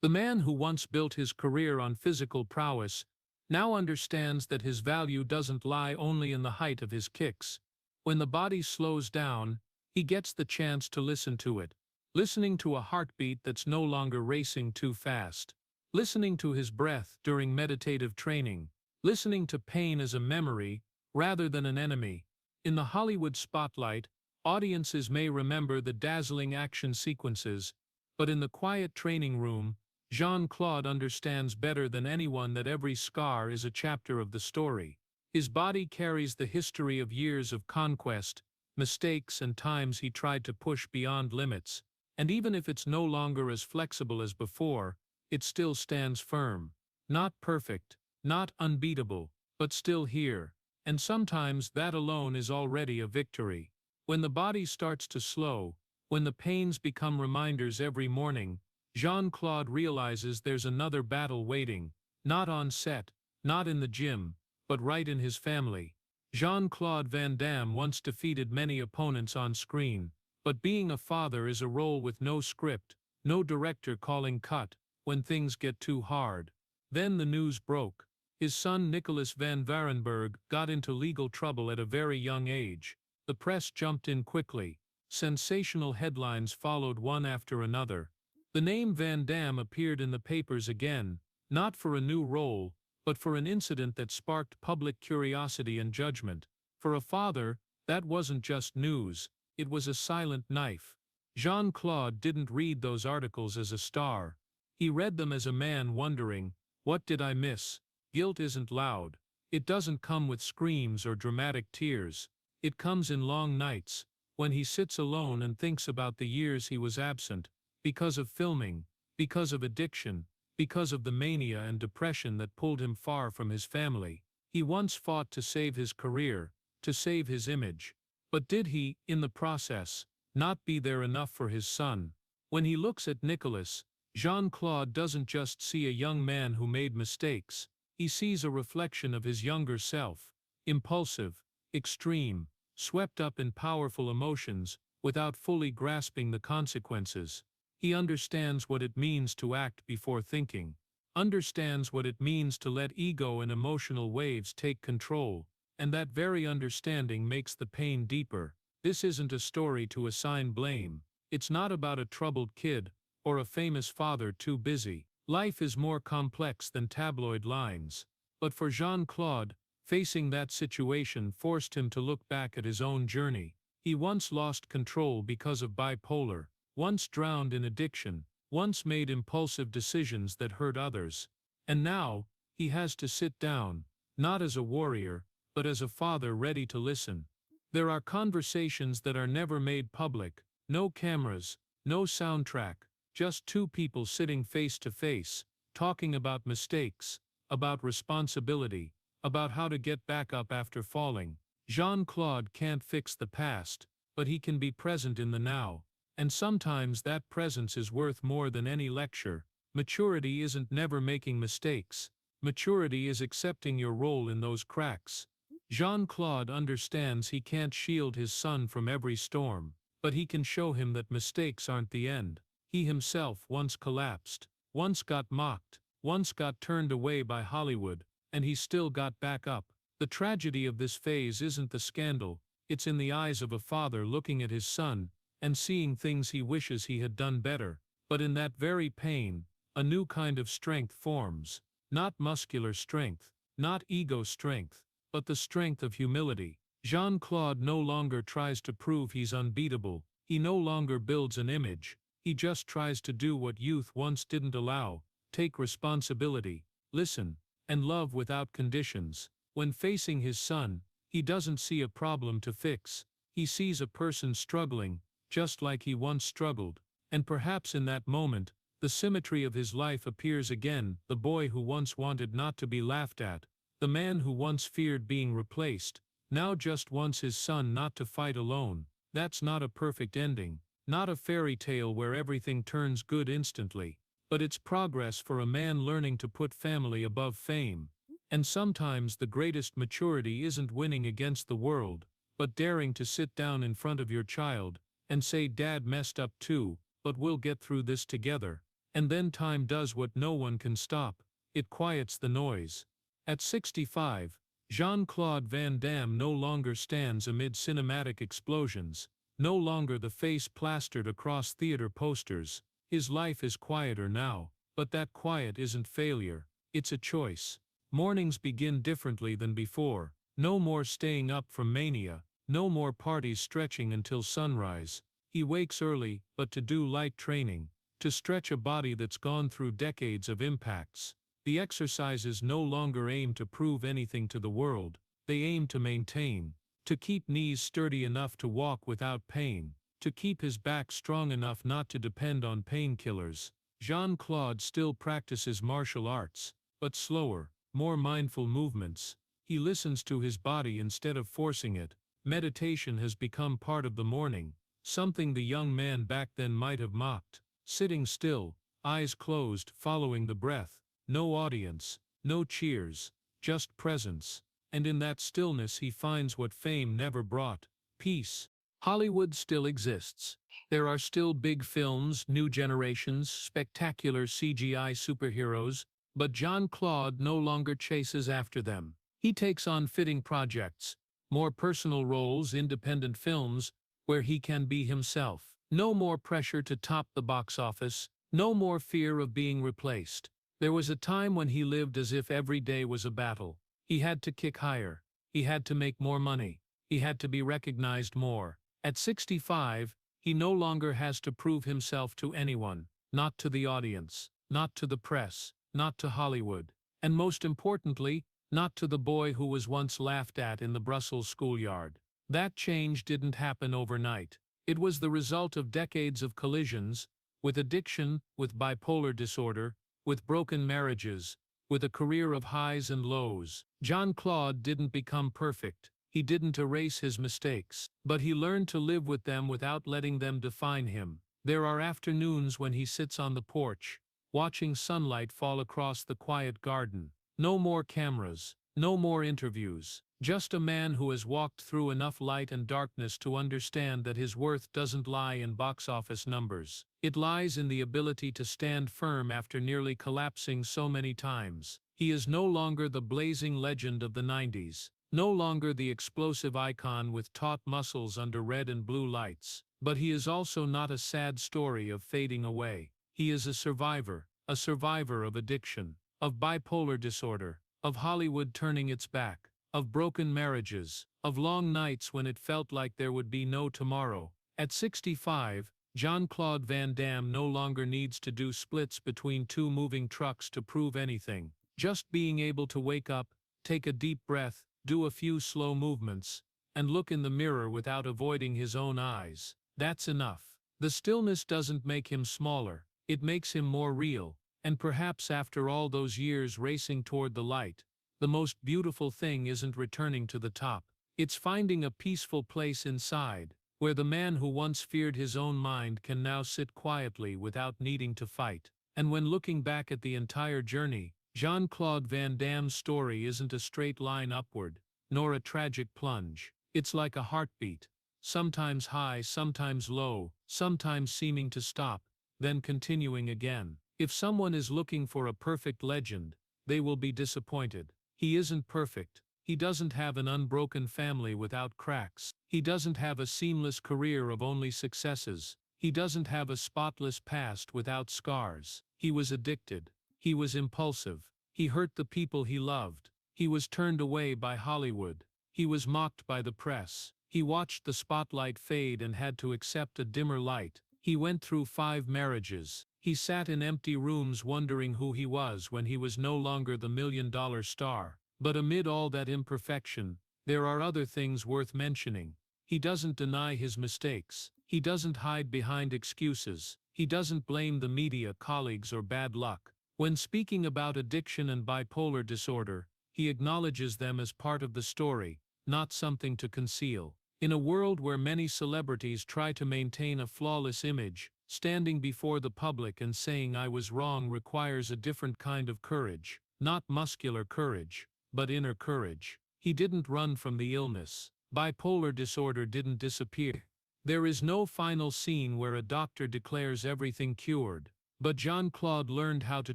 The man who once built his career on physical prowess now understands that his value doesn't lie only in the height of his kicks. When the body slows down, he gets the chance to listen to it, listening to a heartbeat that's no longer racing too fast, listening to his breath during meditative training, listening to pain as a memory rather than an enemy. In the Hollywood spotlight, audiences may remember the dazzling action sequences, but in the quiet training room, Jean-Claude understands better than anyone that every scar is a chapter of the story. His body carries the history of years of conquest, mistakes and times he tried to push beyond limits, and even if it's no longer as flexible as before, it still stands firm. Not perfect, not unbeatable, but still here, and sometimes that alone is already a victory. When the body starts to slow, when the pains become reminders every morning, Jean-Claude realizes there's another battle waiting, not on set, not in the gym, but right in his family. Jean-Claude Van Damme once defeated many opponents on screen, but being a father is a role with no script, no director calling cut when things get too hard. Then the news broke. His son Nicholas van Varenberg got into legal trouble at a very young age. The press jumped in quickly. Sensational headlines followed one after another. The name Van Damme appeared in the papers again, not for a new role, but for an incident that sparked public curiosity and judgment. For a father, that wasn't just news, it was a silent knife. Jean-Claude didn't read those articles as a star. He read them as a man wondering, what did I miss? Guilt isn't loud. It doesn't come with screams or dramatic tears. It comes in long nights, when he sits alone and thinks about the years he was absent, because of filming, because of addiction, because of the mania and depression that pulled him far from his family. He once fought to save his career, to save his image. But did he, in the process, not be there enough for his son? When he looks at Nicholas, Jean-Claude doesn't just see a young man who made mistakes. He sees a reflection of his younger self, impulsive, extreme, swept up in powerful emotions, without fully grasping the consequences. He understands what it means to act before thinking, understands what it means to let ego and emotional waves take control, and that very understanding makes the pain deeper. This isn't a story to assign blame. It's not about a troubled kid, or a famous father too busy. Life is more complex than tabloid lines. But for Jean-Claude, facing that situation forced him to look back at his own journey. He once lost control because of bipolar, once drowned in addiction, once made impulsive decisions that hurt others. And now, he has to sit down, not as a warrior, but as a father ready to listen. There are conversations that are never made public, no cameras, no soundtrack, just two people sitting face to face, talking about mistakes, about responsibility, about how to get back up after falling. Jean-Claude can't fix the past, but he can be present in the now. And sometimes that presence is worth more than any lecture. Maturity isn't never making mistakes. Maturity is accepting your role in those cracks. Jean-Claude understands he can't shield his son from every storm, but he can show him that mistakes aren't the end. He himself once collapsed, once got mocked, once got turned away by Hollywood, and he still got back up. The tragedy of this phase isn't the scandal, it's in the eyes of a father looking at his son, and seeing things he wishes he had done better. But in that very pain, a new kind of strength forms. Not muscular strength, not ego strength, but the strength of humility. Jean-Claude no longer tries to prove he's unbeatable. He no longer builds an image. He just tries to do what youth once didn't allow: take responsibility, listen, and love without conditions. When facing his son, he doesn't see a problem to fix. He sees a person struggling, just like he once struggled. And perhaps in that moment, the symmetry of his life appears again: the boy who once wanted not to be laughed at, the man who once feared being replaced, now just wants his son not to fight alone. That's not a perfect ending, not a fairy tale where everything turns good instantly, but it's progress for a man learning to put family above fame. And sometimes the greatest maturity isn't winning against the world, but daring to sit down in front of your child and say, "Dad messed up too, but we'll get through this together." And then time does what no one can stop: it quiets the noise. At 65, Jean-Claude Van Damme no longer stands amid cinematic explosions, no longer the face plastered across theater posters. His life is quieter now, but that quiet isn't failure, it's a choice. Mornings begin differently than before. No more staying up from mania, no more parties stretching until sunrise. He wakes early, but to do light training, to stretch a body that's gone through decades of impacts. The exercises no longer aim to prove anything to the world, they aim to maintain, to keep knees sturdy enough to walk without pain, to keep his back strong enough not to depend on painkillers. Jean-Claude still practices martial arts, but slower, more mindful movements. He listens to his body instead of forcing it. Meditation has become part of the morning, something the young man back then might have mocked. Sitting still, eyes closed, following the breath. No audience, no cheers, just presence. And in that stillness he finds what fame never brought: peace. Hollywood still exists. There are still big films, new generations, spectacular CGI superheroes, but Jean-Claude no longer chases after them. He takes on fitting projects, more personal roles, independent films, where he can be himself. No more pressure to top the box office, no more fear of being replaced. There was a time when he lived as if every day was a battle. He had to kick higher. He had to make more money. He had to be recognized more. At 65, he no longer has to prove himself to anyone, not to the audience, not to the press, not to Hollywood, and most importantly, not to the boy who was once laughed at in the Brussels schoolyard. That change didn't happen overnight. It was the result of decades of collisions, with addiction, with bipolar disorder, with broken marriages, with a career of highs and lows. Jean-Claude didn't become perfect. He didn't erase his mistakes, but he learned to live with them without letting them define him. There are afternoons when he sits on the porch, watching sunlight fall across the quiet garden. No more cameras, no more interviews, just a man who has walked through enough light and darkness to understand that his worth doesn't lie in box office numbers. It lies in the ability to stand firm after nearly collapsing so many times. He is no longer the blazing legend of the 90s, no longer the explosive icon with taut muscles under red and blue lights, but he is also not a sad story of fading away. He is a survivor of addiction, of bipolar disorder, of Hollywood turning its back, of broken marriages, of long nights when it felt like there would be no tomorrow. At 65, Jean-Claude Van Damme no longer needs to do splits between two moving trucks to prove anything. Just being able to wake up, take a deep breath, do a few slow movements, and look in the mirror without avoiding his own eyes. That's enough. The stillness doesn't make him smaller, it makes him more real. And perhaps after all those years racing toward the light, the most beautiful thing isn't returning to the top. It's finding a peaceful place inside, where the man who once feared his own mind can now sit quietly without needing to fight. And when looking back at the entire journey, Jean-Claude Van Damme's story isn't a straight line upward, nor a tragic plunge. It's like a heartbeat, sometimes high, sometimes low, sometimes seeming to stop, then continuing again. If someone is looking for a perfect legend, they will be disappointed. He isn't perfect. He doesn't have an unbroken family without cracks. He doesn't have a seamless career of only successes. He doesn't have a spotless past without scars. He was addicted. He was impulsive. He hurt the people he loved. He was turned away by Hollywood. He was mocked by the press. He watched the spotlight fade and had to accept a dimmer light. He went through 5 marriages. He sat in empty rooms wondering who he was when he was no longer the million-dollar star. But amid all that imperfection, there are other things worth mentioning. He doesn't deny his mistakes. He doesn't hide behind excuses. He doesn't blame the media, colleagues, or bad luck. When speaking about addiction and bipolar disorder, he acknowledges them as part of the story, not something to conceal. In a world where many celebrities try to maintain a flawless image, standing before the public and saying "I was wrong" requires a different kind of courage. Not muscular courage, but inner courage. He didn't run from the illness. Bipolar disorder didn't disappear. There is no final scene where a doctor declares everything cured. But Jean-Claude learned how to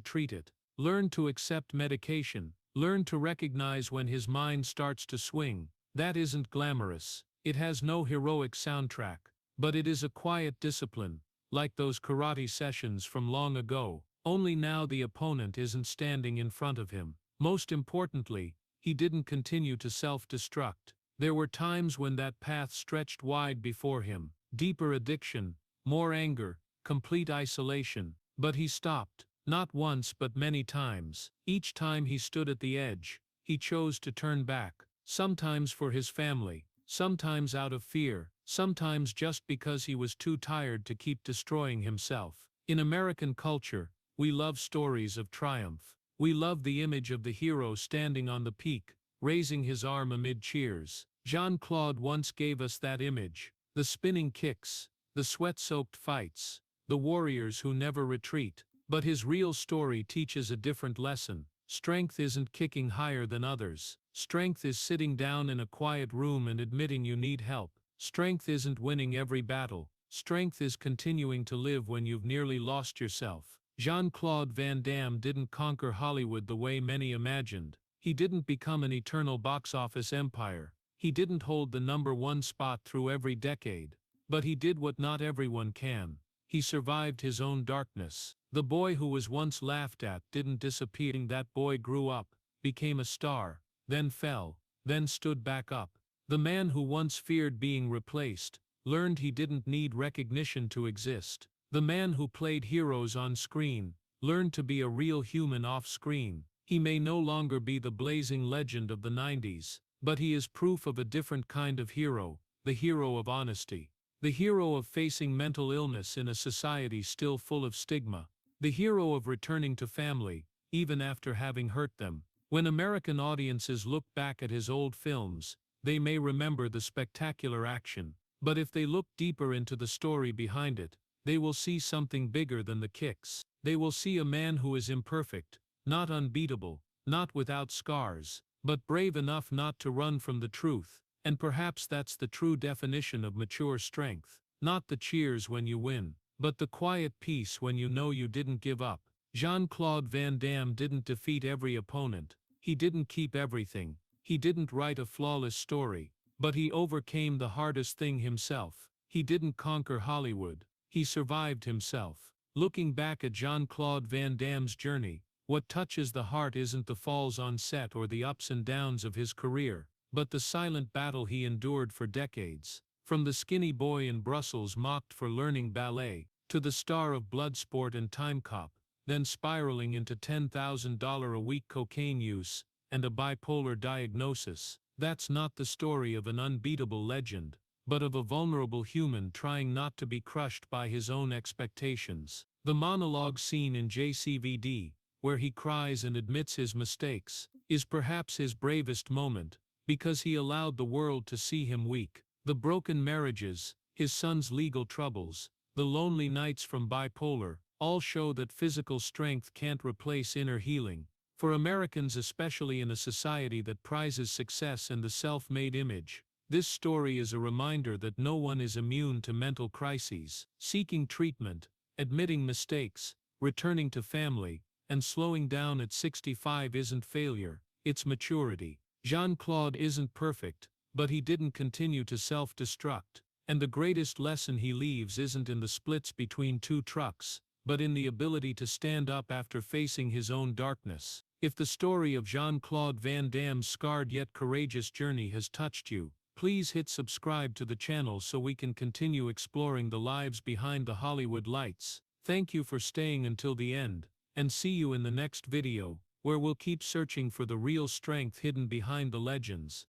treat it, learned to accept medication, learned to recognize when his mind starts to swing. That isn't glamorous. It has no heroic soundtrack, but it is a quiet discipline, like those karate sessions from long ago, only now the opponent isn't standing in front of him. Most importantly, he didn't continue to self-destruct. There were times when that path stretched wide before him, deeper addiction, more anger, complete isolation. But he stopped, not once but many times. Each time he stood at the edge, he chose to turn back, sometimes for his family, sometimes out of fear, sometimes just because he was too tired to keep destroying himself. In American culture, we love stories of triumph. We love the image of the hero standing on the peak, raising his arm amid cheers. Jean-Claude once gave us that image. The spinning kicks, the sweat-soaked fights, the warriors who never retreat. But his real story teaches a different lesson. Strength isn't kicking higher than others. Strength is sitting down in a quiet room and admitting you need help. Strength isn't winning every battle. Strength is continuing to live when you've nearly lost yourself. Jean-Claude Van Damme didn't conquer Hollywood the way many imagined. He didn't become an eternal box office empire. He didn't hold the #1 spot through every decade. But he did what not everyone can. He survived his own darkness. The boy who was once laughed at didn't disappear. That boy grew up, became a star, then fell, then stood back up. The man who once feared being replaced, learned he didn't need recognition to exist. The man who played heroes on screen, learned to be a real human off screen. He may no longer be the blazing legend of the 90s, but he is proof of a different kind of hero, the hero of honesty. The hero of facing mental illness in a society still full of stigma. The hero of returning to family, even after having hurt them. When American audiences look back at his old films, they may remember the spectacular action, but if they look deeper into the story behind it, they will see something bigger than the kicks. They will see a man who is imperfect, not unbeatable, not without scars, but brave enough not to run from the truth. And perhaps that's the true definition of mature strength. Not the cheers when you win, but the quiet peace when you know you didn't give up. Jean-Claude Van Damme didn't defeat every opponent. He didn't keep everything. He didn't write a flawless story. But he overcame the hardest thing himself. He didn't conquer Hollywood. He survived himself. Looking back at Jean-Claude Van Damme's journey, what touches the heart isn't the falls on set or the ups and downs of his career, but the silent battle he endured for decades. From the skinny boy in Brussels mocked for learning ballet, to the star of Bloodsport and Timecop, then spiraling into $10,000 a week cocaine use and a bipolar diagnosis. That's not the story of an unbeatable legend, but of a vulnerable human trying not to be crushed by his own expectations. The monologue scene in JCVD, where he cries and admits his mistakes, is perhaps his bravest moment, because he allowed the world to see him weak. The broken marriages, his son's legal troubles, the lonely nights from Bipolar, all show that physical strength can't replace inner healing. For Americans, especially in a society that prizes success and the self-made image, this story is a reminder that no one is immune to mental crises. Seeking treatment, admitting mistakes, returning to family, and slowing down at 65 isn't failure, it's maturity. Jean-Claude isn't perfect, but he didn't continue to self-destruct. And the greatest lesson he leaves isn't in the splits between two trucks, but in the ability to stand up after facing his own darkness. If the story of Jean-Claude Van Damme's scarred yet courageous journey has touched you, please hit subscribe to the channel so we can continue exploring the lives behind the Hollywood lights. Thank you for staying until the end, and see you in the next video, where we'll keep searching for the real strength hidden behind the legends.